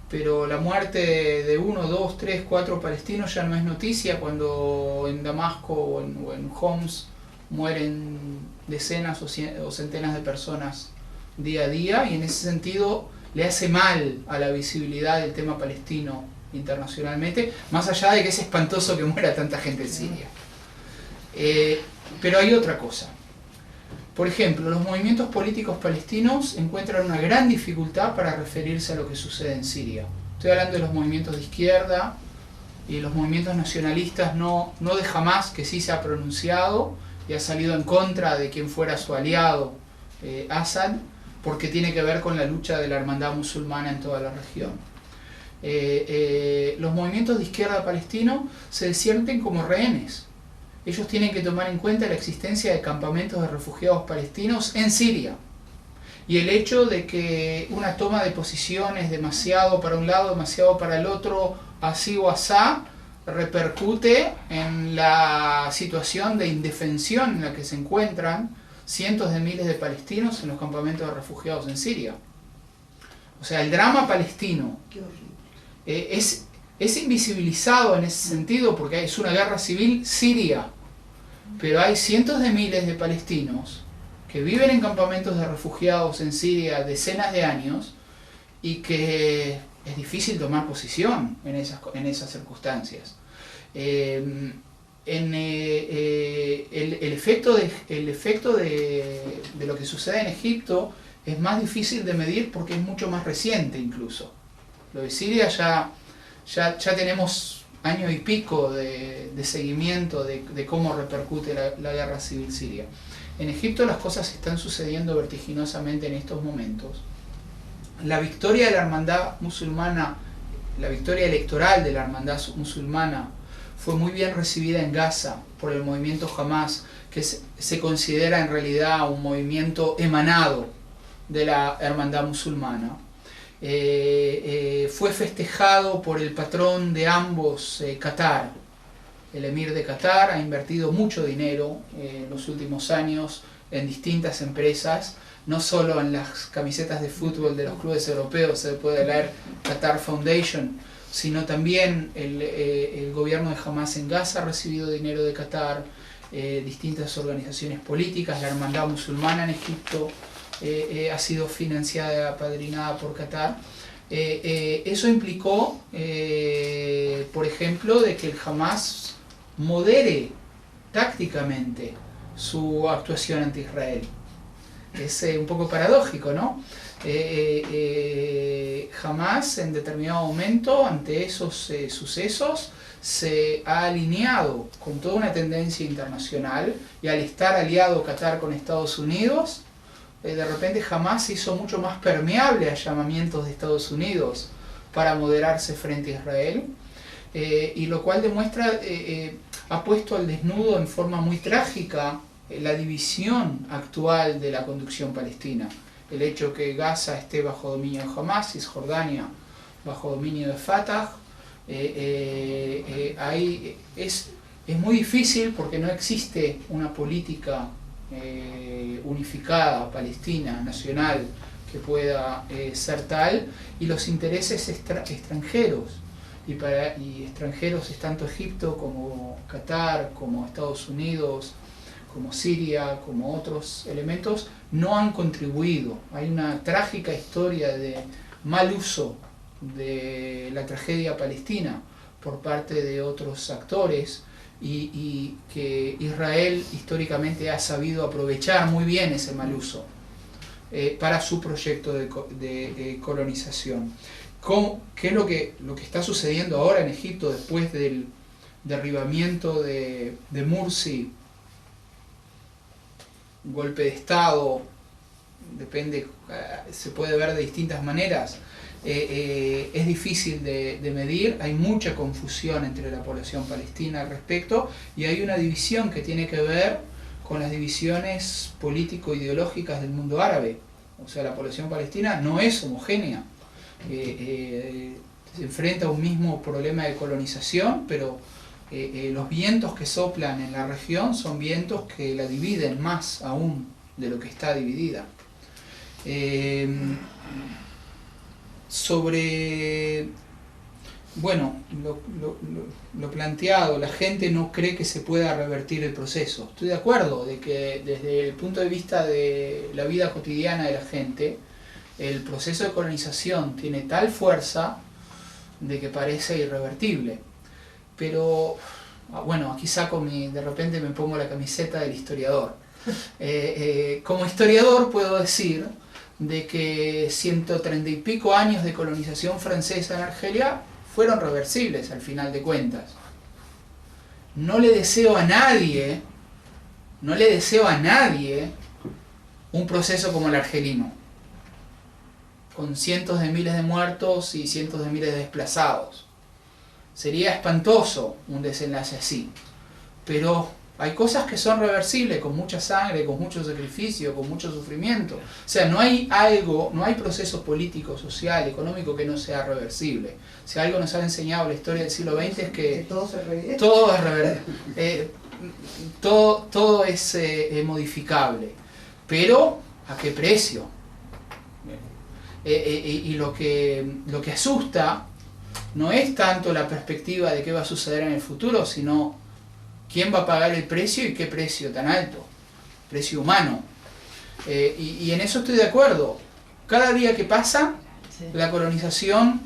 pero la muerte de 1, 2, 3, 4 palestinos ya no es noticia cuando en Damasco o en Homs mueren decenas o centenas de personas día a día, y en ese sentido le hace mal a la visibilidad del tema palestino internacionalmente, más allá de que es espantoso que muera tanta gente en Siria. Pero hay otra cosa. Por ejemplo, los movimientos políticos palestinos encuentran una gran dificultad para referirse a lo que sucede en Siria. Estoy hablando de los movimientos de izquierda y los movimientos nacionalistas, no de Hamas, que sí se ha pronunciado y ha salido en contra de quien fuera su aliado, Assad, porque tiene que ver con la lucha de la hermandad musulmana en toda la región. Los movimientos de izquierda palestinos se sienten como rehenes. Ellos tienen que tomar en cuenta la existencia de campamentos de refugiados palestinos en Siria, y el hecho de que una toma de posiciones demasiado para un lado, demasiado para el otro, así o asá, repercute en la situación de indefensión en la que se encuentran cientos de miles de palestinos en los campamentos de refugiados en Siria. O sea, el drama palestino es invisibilizado en ese sentido porque es una guerra civil siria, pero hay cientos de miles de palestinos que viven en campamentos de refugiados en Siria decenas de años, y que es difícil tomar posición en esas circunstancias. El efecto de lo que sucede en Egipto es más difícil de medir porque es mucho más reciente incluso. Lo de Siria ya tenemos año y pico de seguimiento de cómo repercute la guerra civil siria. En Egipto las cosas están sucediendo vertiginosamente en estos momentos. La victoria de la hermandad musulmana, la victoria electoral de la hermandad musulmana, fue muy bien recibida en Gaza por el movimiento Hamas, que se considera en realidad un movimiento emanado de la hermandad musulmana. Fue festejado por el patrón de ambos, Qatar. El emir de Qatar ha invertido mucho dinero en los últimos años en distintas empresas, no solo en las camisetas de fútbol de los clubes europeos, se puede leer Qatar Foundation, sino también el gobierno de Hamas en Gaza ha recibido dinero de Qatar, distintas organizaciones políticas, la hermandad musulmana en Egipto ha sido financiada y apadrinada por Qatar. Eso implicó, por ejemplo, de que el Hamas modere tácticamente su actuación ante Israel. Es un poco paradójico, ¿no? Hamas en determinado momento ante esos sucesos se ha alineado con toda una tendencia internacional, y al estar aliado Qatar con Estados Unidos, de repente Hamas se hizo mucho más permeable a llamamientos de Estados Unidos para moderarse frente a Israel, y lo cual demuestra, ha puesto al desnudo en forma muy trágica la división actual de la conducción palestina. El hecho que Gaza esté bajo dominio de Hamas, Cisjordania bajo dominio de Fatah, ahí es muy difícil porque no existe una política unificada, palestina, nacional, que pueda ser tal, y los intereses extranjeros, y extranjeros es tanto Egipto como Qatar, como Estados Unidos, como Siria, como otros elementos, no han contribuido. Hay una trágica historia de mal uso de la tragedia palestina por parte de otros actores, y que Israel históricamente ha sabido aprovechar muy bien ese mal uso para su proyecto de colonización. ¿Qué es lo que está sucediendo ahora en Egipto después del derribamiento de Morsi? Golpe de Estado, depende, se puede ver de distintas maneras. Es difícil de medir, hay mucha confusión entre la población palestina al respecto, y hay una división que tiene que ver con las divisiones político-ideológicas del mundo árabe. O sea, la población palestina no es homogénea, se enfrenta a un mismo problema de colonización, pero los vientos que soplan en la región son vientos que la dividen más aún de lo que está dividida. Sobre, bueno, lo planteado, la gente no cree que se pueda revertir el proceso. Estoy de acuerdo de que desde el punto de vista de la vida cotidiana de la gente, el proceso de colonización tiene tal fuerza de que parece irrevertible. Pero, bueno, aquí de repente me pongo la camiseta del historiador. Como historiador puedo decir de que 130 y pico años de colonización francesa en Argelia fueron reversibles al final de cuentas. No le deseo a nadie un proceso como el argelino, con cientos de miles de muertos y cientos de miles de desplazados. Sería espantoso un desenlace así, pero hay cosas que son reversibles, con mucha sangre, con mucho sacrificio, con mucho sufrimiento. O sea, no hay proceso político, social, económico que no sea reversible. Si algo nos ha enseñado la historia del siglo XX es que todo es reversible, todo es modificable, pero ¿a qué precio? Y lo que asusta no es tanto la perspectiva de qué va a suceder en el futuro, sino quién va a pagar el precio y qué precio tan alto, precio humano. Y en eso estoy de acuerdo. Cada día que pasa, la colonización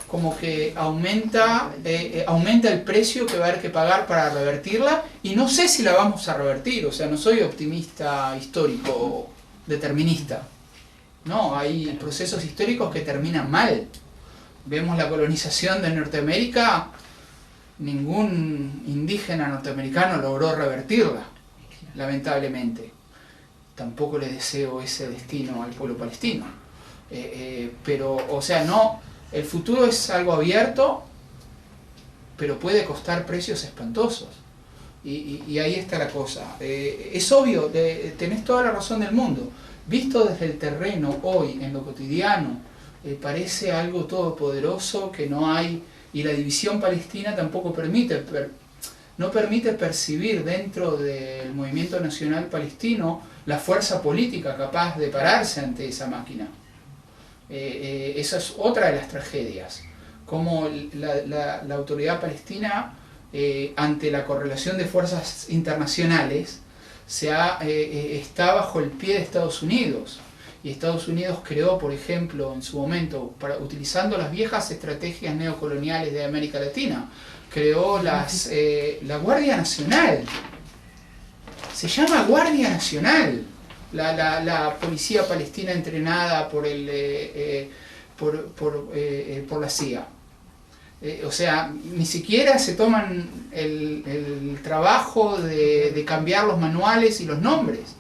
como que aumenta el precio que va a haber que pagar para revertirla, y no sé si la vamos a revertir. O sea, no soy optimista histórico determinista. No, hay procesos históricos que terminan mal. Vemos la colonización de Norteamérica, ningún indígena norteamericano logró revertirla, lamentablemente. Tampoco le deseo ese destino al pueblo palestino. Pero, o sea, no, el futuro es algo abierto, pero puede costar precios espantosos. Y ahí está la cosa. Es obvio, tenés toda la razón del mundo. Visto desde el terreno hoy, en lo cotidiano, parece algo todopoderoso que no hay, y la división palestina tampoco no permite percibir dentro del movimiento nacional palestino la fuerza política capaz de pararse ante esa máquina. Esa es otra de las tragedias, como la autoridad palestina, ante la correlación de fuerzas internacionales, está bajo el pie de Estados Unidos, Y Estados Unidos creó, por ejemplo, en su momento, utilizando las viejas estrategias neocoloniales de América Latina, creó la Guardia Nacional. Se llama Guardia Nacional. La policía palestina entrenada por la CIA. O sea, ni siquiera se toman el trabajo de cambiar los manuales y los nombres.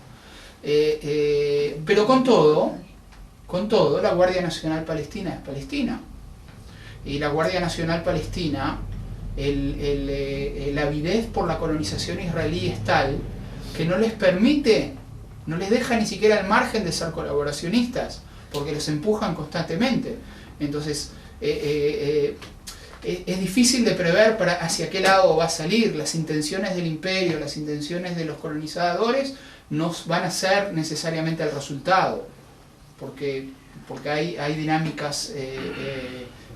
Pero con todo, la Guardia Nacional Palestina es Palestina. Y la Guardia Nacional Palestina, la avidez por la colonización israelí es tal que no les permite, no les deja ni siquiera el margen de ser colaboracionistas, porque los empujan constantemente. Entonces, es difícil de prever hacia qué lado va a salir. Las intenciones del imperio, las intenciones de los colonizadores no van a ser necesariamente el resultado, porque hay dinámicas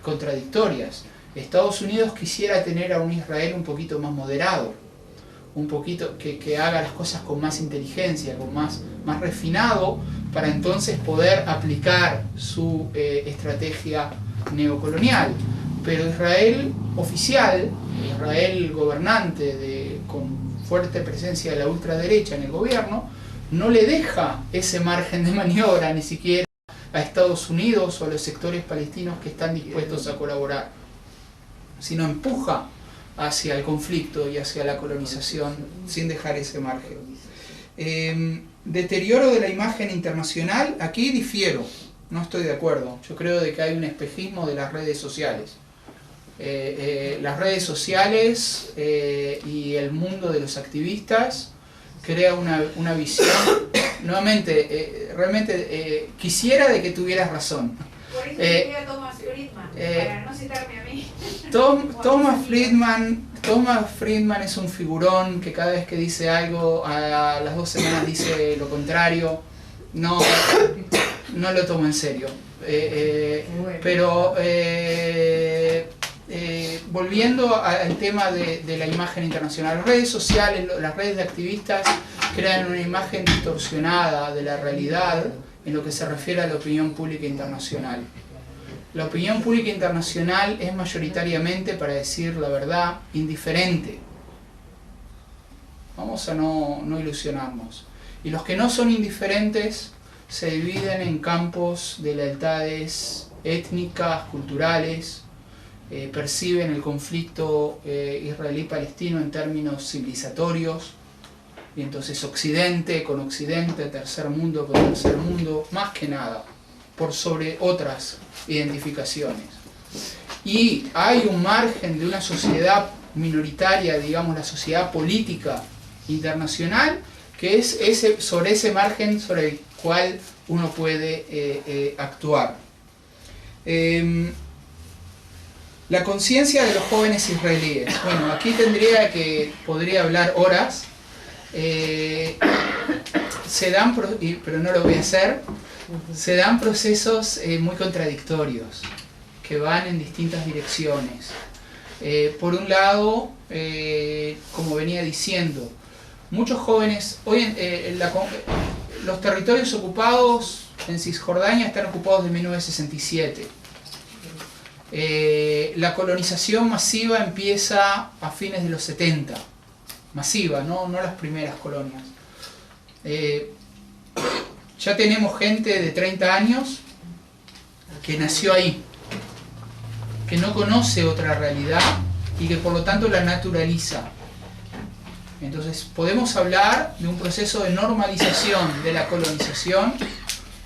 contradictorias. Estados Unidos quisiera tener a un Israel un poquito más moderado, un poquito que haga las cosas con más inteligencia, con más refinado, para entonces poder aplicar su estrategia neocolonial. Pero Israel oficial, Israel gobernante con fuerte presencia de la ultraderecha en el gobierno, no le deja ese margen de maniobra ni siquiera a Estados Unidos o a los sectores palestinos que están dispuestos a colaborar, sino empuja hacia el conflicto y hacia la colonización sin dejar ese margen. Deterioro de la imagen internacional, aquí difiero, no estoy de acuerdo. Yo creo de que hay un espejismo de las redes sociales. Las redes sociales y el mundo de los activistas crea una visión. Nuevamente, realmente quisiera de que tuvieras razón. Por eso voy a Thomas Friedman, para no citarme a mí. Thomas Friedman es un figurón que cada vez que dice algo, a las 2 semanas dice lo contrario. No lo tomo en serio. Pero volviendo al tema de la imagen internacional, las redes sociales, las redes de activistas crean una imagen distorsionada de la realidad en lo que se refiere a la opinión pública internacional. La opinión pública internacional es mayoritariamente, para decir la verdad, indiferente. Vamos a no ilusionarnos. Y los que no son indiferentes se dividen en campos de lealtades étnicas, culturales, perciben el conflicto israelí-palestino en términos civilizatorios, y entonces Occidente con Occidente, tercer mundo con tercer mundo, más que nada, por sobre otras identificaciones. Y hay un margen de una sociedad minoritaria, digamos la sociedad política internacional, que es sobre ese margen sobre el cual uno puede actuar. La conciencia de los jóvenes israelíes. Bueno, aquí podría hablar horas. Pero no lo voy a hacer. Se dan procesos muy contradictorios que van en distintas direcciones. Por un lado, como venía diciendo, muchos jóvenes, hoy los territorios ocupados en Cisjordania están ocupados desde 1967. La colonización masiva empieza a fines de los 70. Masiva, no las primeras colonias. Ya tenemos gente de 30 años que nació ahí, que no conoce otra realidad y que por lo tanto la naturaliza. Entonces podemos hablar de un proceso de normalización de la colonización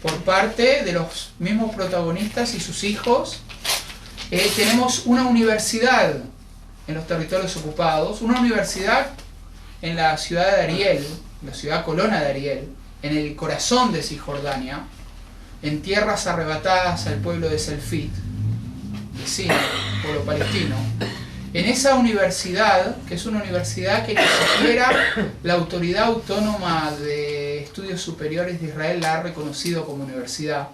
por parte de los mismos protagonistas y sus hijos. Tenemos una universidad en los territorios ocupados, una universidad en la ciudad de Ariel, la ciudad colona de Ariel, en el corazón de Cisjordania, en tierras arrebatadas al pueblo de Selfit, vecino, pueblo palestino. En esa universidad, que es una universidad que ni siquiera la Autoridad Autónoma de Estudios Superiores de Israel la ha reconocido como universidad,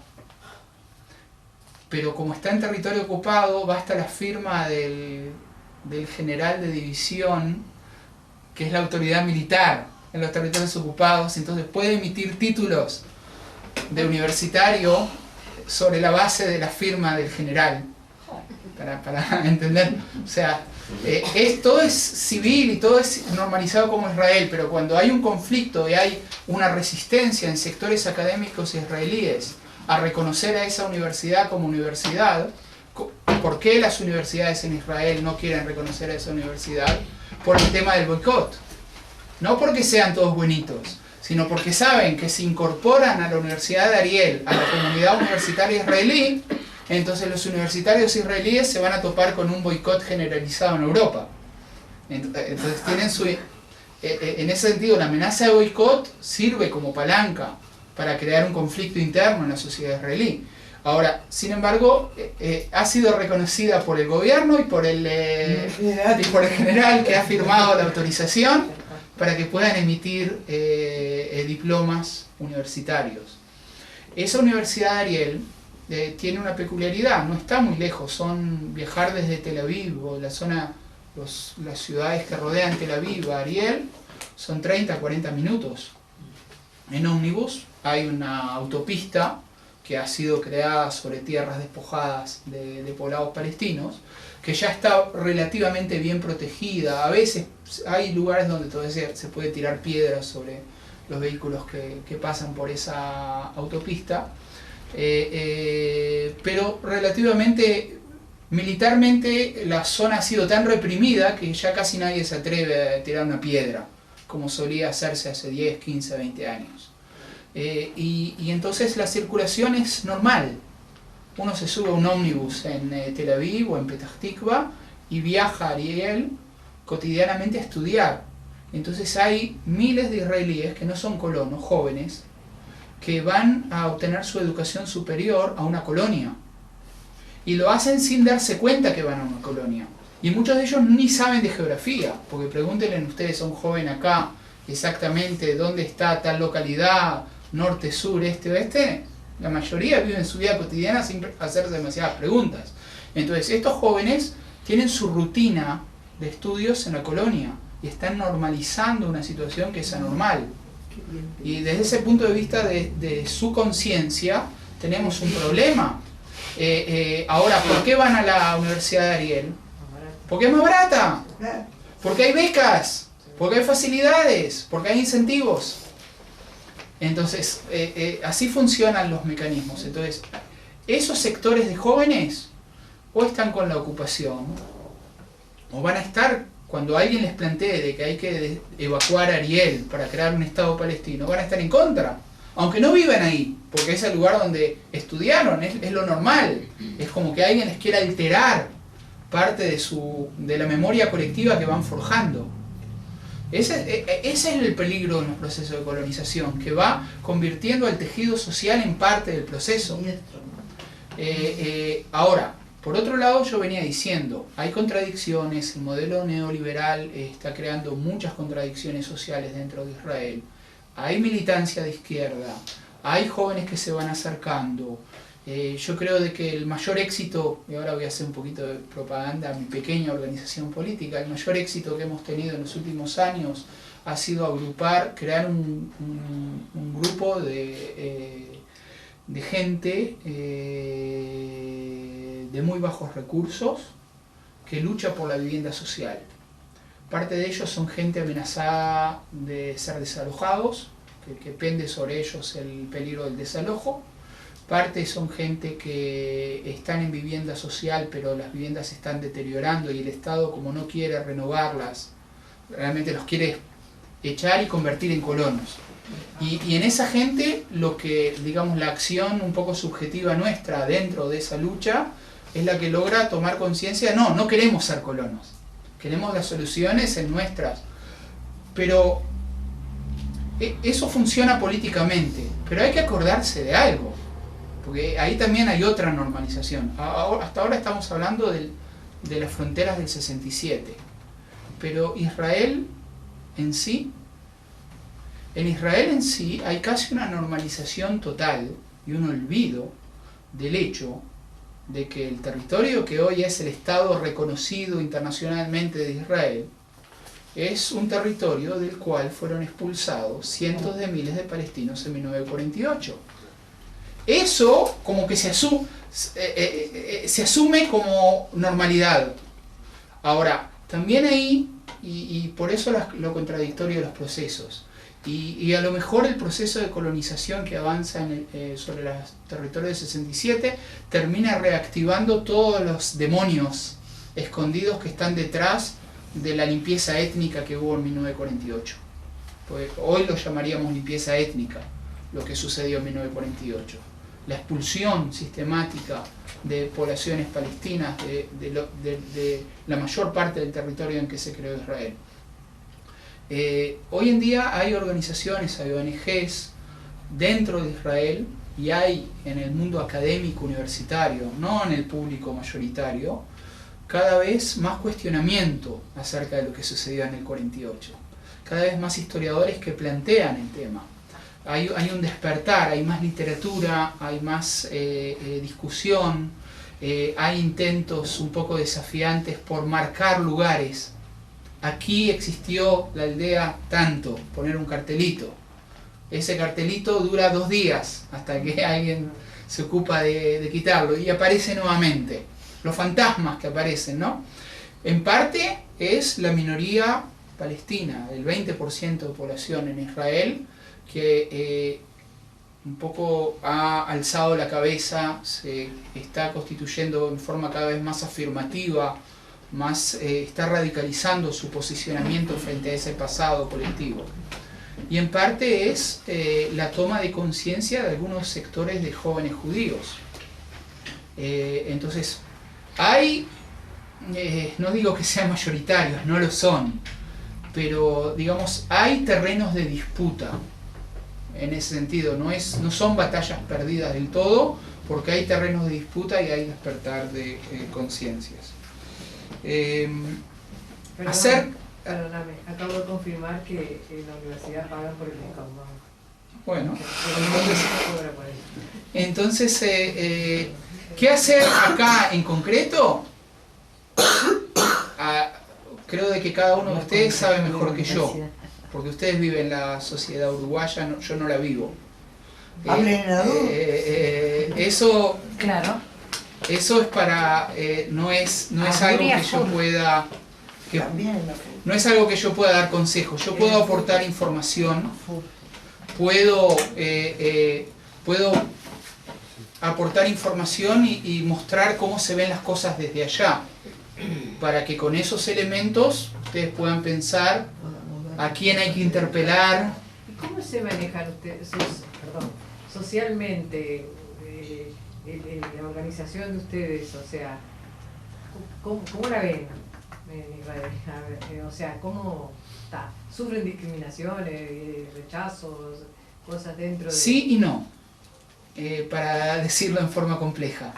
pero como está en territorio ocupado, basta la firma del general de división, que es la autoridad militar en los territorios ocupados, entonces puede emitir títulos de universitario sobre la base de la firma del general, para entender. O sea, todo es civil y todo es normalizado como Israel, pero cuando hay un conflicto y hay una resistencia en sectores académicos israelíes a reconocer a esa universidad como universidad, ¿por qué las universidades en Israel no quieren reconocer a esa universidad? Por el tema del boicot. No porque sean todos buenitos, sino porque saben que si incorporan a la Universidad de Ariel a la comunidad universitaria israelí, entonces los universitarios israelíes se van a topar con un boicot generalizado en Europa. Entonces tienen en ese sentido, la amenaza de boicot sirve como palanca para crear un conflicto interno en la sociedad israelí. Ahora, sin embargo, ha sido reconocida por el gobierno y por el general que ha firmado la autorización para que puedan emitir diplomas universitarios. Esa Universidad de Ariel tiene una peculiaridad, no está muy lejos, viajar desde Tel Aviv o la zona, las ciudades que rodean Tel Aviv a Ariel, son 30-40 minutos. En ómnibus hay una autopista que ha sido creada sobre tierras despojadas de poblados palestinos, que ya está relativamente bien protegida. A veces hay lugares donde todavía se puede tirar piedras sobre los vehículos que pasan por esa autopista, pero relativamente, militarmente, la zona ha sido tan reprimida que ya casi nadie se atreve a tirar una piedra, como solía hacerse hace 10, 15, 20 años. Y entonces la circulación es normal. Uno se sube a un ómnibus en Tel Aviv o en Petah Tikva y viaja a Ariel cotidianamente a estudiar. Entonces hay miles de israelíes que no son colonos, jóvenes, que van a obtener su educación superior a una colonia. Y lo hacen sin darse cuenta que van a una colonia. Y muchos de ellos ni saben de geografía, porque pregúntenle ustedes a un joven acá exactamente dónde está tal localidad, norte, sur, este, oeste. La mayoría viven su vida cotidiana sin hacerse demasiadas preguntas. Entonces estos jóvenes tienen su rutina de estudios en la colonia y están normalizando una situación que es anormal. Y desde ese punto de vista de su conciencia tenemos un problema. Ahora, ¿por qué van a la Universidad de Ariel? Porque es más barata, porque hay becas, porque hay facilidades, porque hay incentivos. Entonces, así funcionan los mecanismos. Entonces, esos sectores de jóvenes o están con la ocupación, o van a estar, cuando alguien les plantee de que hay que evacuar a Ariel para crear un Estado palestino, van a estar en contra, aunque no vivan ahí, porque es el lugar donde estudiaron, es lo normal. Es como que alguien les quiera alterar parte de la memoria colectiva que van forjando. Ese es el peligro en los procesos de colonización, que va convirtiendo al tejido social en parte del proceso. Ahora, por otro lado, yo venía diciendo, hay contradicciones, el modelo neoliberal está creando muchas contradicciones sociales dentro de Israel, hay militancia de izquierda, hay jóvenes que se van acercando. Yo creo de que el mayor éxito, y ahora voy a hacer un poquito de propaganda a mi pequeña organización política, el mayor éxito que hemos tenido en los últimos años ha sido crear un grupo de gente de muy bajos recursos que lucha por la vivienda social. Parte de ellos son gente amenazada de ser desalojados, que pende sobre ellos el peligro del desalojo. Parte son gente que están en vivienda social, pero las viviendas se están deteriorando y el Estado, como no quiere renovarlas, realmente los quiere echar y convertir en colonos. Y en esa gente, la acción un poco subjetiva nuestra dentro de esa lucha es la que logra tomar conciencia. No queremos ser colonos, queremos las soluciones en nuestras. Pero eso funciona políticamente, pero hay que acordarse de algo. Porque ahí también hay otra normalización. Hasta ahora estamos hablando de las fronteras del 67. Pero en Israel en sí hay casi una normalización total y un olvido del hecho de que el territorio que hoy es el Estado reconocido internacionalmente de Israel es un territorio del cual fueron expulsados cientos de miles de palestinos en 1948. Eso como que se asume como normalidad. Ahora, también ahí, y por eso lo contradictorio de los procesos, y a lo mejor el proceso de colonización que avanza sobre los territorios del 67 termina reactivando todos los demonios escondidos que están detrás de la limpieza étnica que hubo en 1948. Pues hoy lo llamaríamos limpieza étnica, lo que sucedió en 1948. La expulsión sistemática de poblaciones palestinas de la mayor parte del territorio en que se creó Israel. Hoy en día hay organizaciones, hay ONGs dentro de Israel y hay en el mundo académico universitario, no en el público mayoritario, cada vez más cuestionamiento acerca de lo que sucedió en el 48. Cada vez más historiadores que plantean el tema. Hay un despertar, hay más literatura, hay más discusión, hay intentos un poco desafiantes por marcar lugares. Aquí existió la aldea tanto, poner un cartelito. Ese cartelito dura 2 días hasta que alguien se ocupa de quitarlo y aparece nuevamente. Los fantasmas que aparecen, ¿no? En parte es la minoría palestina, el 20% de población en Israel, que un poco ha alzado la cabeza, se está constituyendo en forma cada vez más afirmativa, está radicalizando su posicionamiento frente a ese pasado colectivo. Y en parte es la toma de conciencia de algunos sectores de jóvenes judíos. Entonces, hay, no digo que sean mayoritarios, no lo son, pero digamos, hay terrenos de disputa. En ese sentido, no son batallas perdidas del todo, porque hay terrenos de disputa y hay despertar de conciencias. Perdóname, acabo de confirmar que en la universidad pagan por el descampado. Bueno, entonces ¿qué hacer acá en concreto? Creo de que cada uno de ustedes sabe mejor que yo, porque ustedes viven la sociedad uruguaya, yo no la vivo. Eso, claro. Eso es para, no es algo que yo pueda, no es algo que yo pueda dar consejos. Yo puedo aportar información, puedo aportar información y mostrar cómo se ven las cosas desde allá, para que con esos elementos ustedes puedan pensar a quién hay que interpelar. ¿Y cómo se manejan ustedes socialmente la organización de ustedes? O sea, ¿cómo la ven en Israel? O sea, ¿cómo está? ¿Sufren discriminaciones, rechazos, cosas dentro de...? Sí y no. Para decirlo en forma compleja.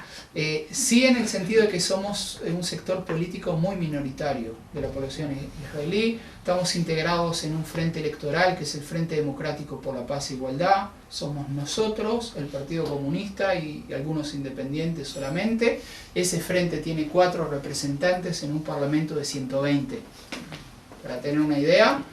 Sí, en el sentido de que somos un sector político muy minoritario de la población israelí. Estamos integrados en un frente electoral que es el Frente Democrático por la Paz e Igualdad. Somos nosotros, el Partido Comunista y algunos independientes solamente. Ese frente tiene 4 representantes en un parlamento de 120. Para tener una idea,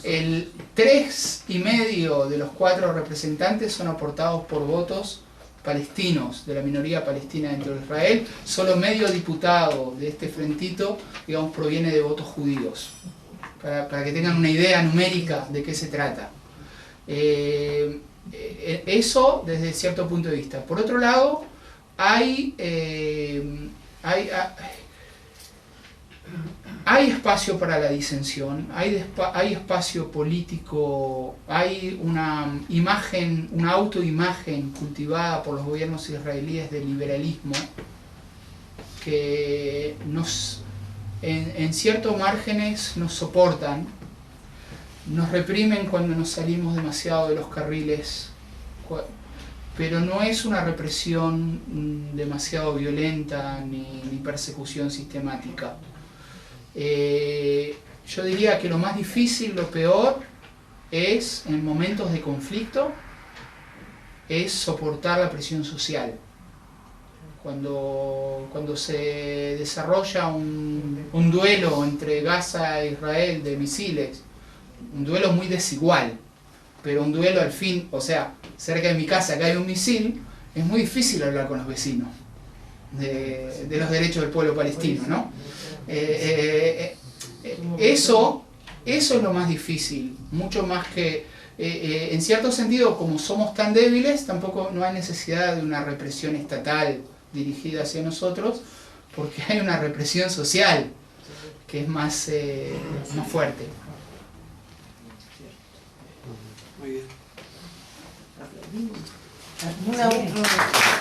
el 3,5 de los 4 representantes son aportados por votos palestinos, de la minoría palestina dentro de Israel. Solo medio diputado de este frentito, digamos, proviene de votos judíos. Para que tengan una idea numérica de qué se trata. Eso desde cierto punto de vista. Por otro lado, hay espacio para la disensión, hay espacio político, hay una autoimagen cultivada por los gobiernos israelíes del liberalismo que en ciertos márgenes nos soportan, nos reprimen cuando nos salimos demasiado de los carriles, pero no es una represión demasiado violenta ni persecución sistemática. Yo diría que lo más difícil, lo peor, es en momentos de conflicto, es soportar la presión social. Cuando se desarrolla un duelo entre Gaza e Israel de misiles, un duelo muy desigual, pero un duelo al fin, o sea, cerca de mi casa cae un misil, es muy difícil hablar con los vecinos de los derechos del pueblo palestino, ¿no? Eso es lo más difícil, mucho más que, en cierto sentido, como somos tan débiles, tampoco no hay necesidad de una represión estatal dirigida hacia nosotros, porque hay una represión social que es más fuerte. Muy bien. ¿Alguna otra?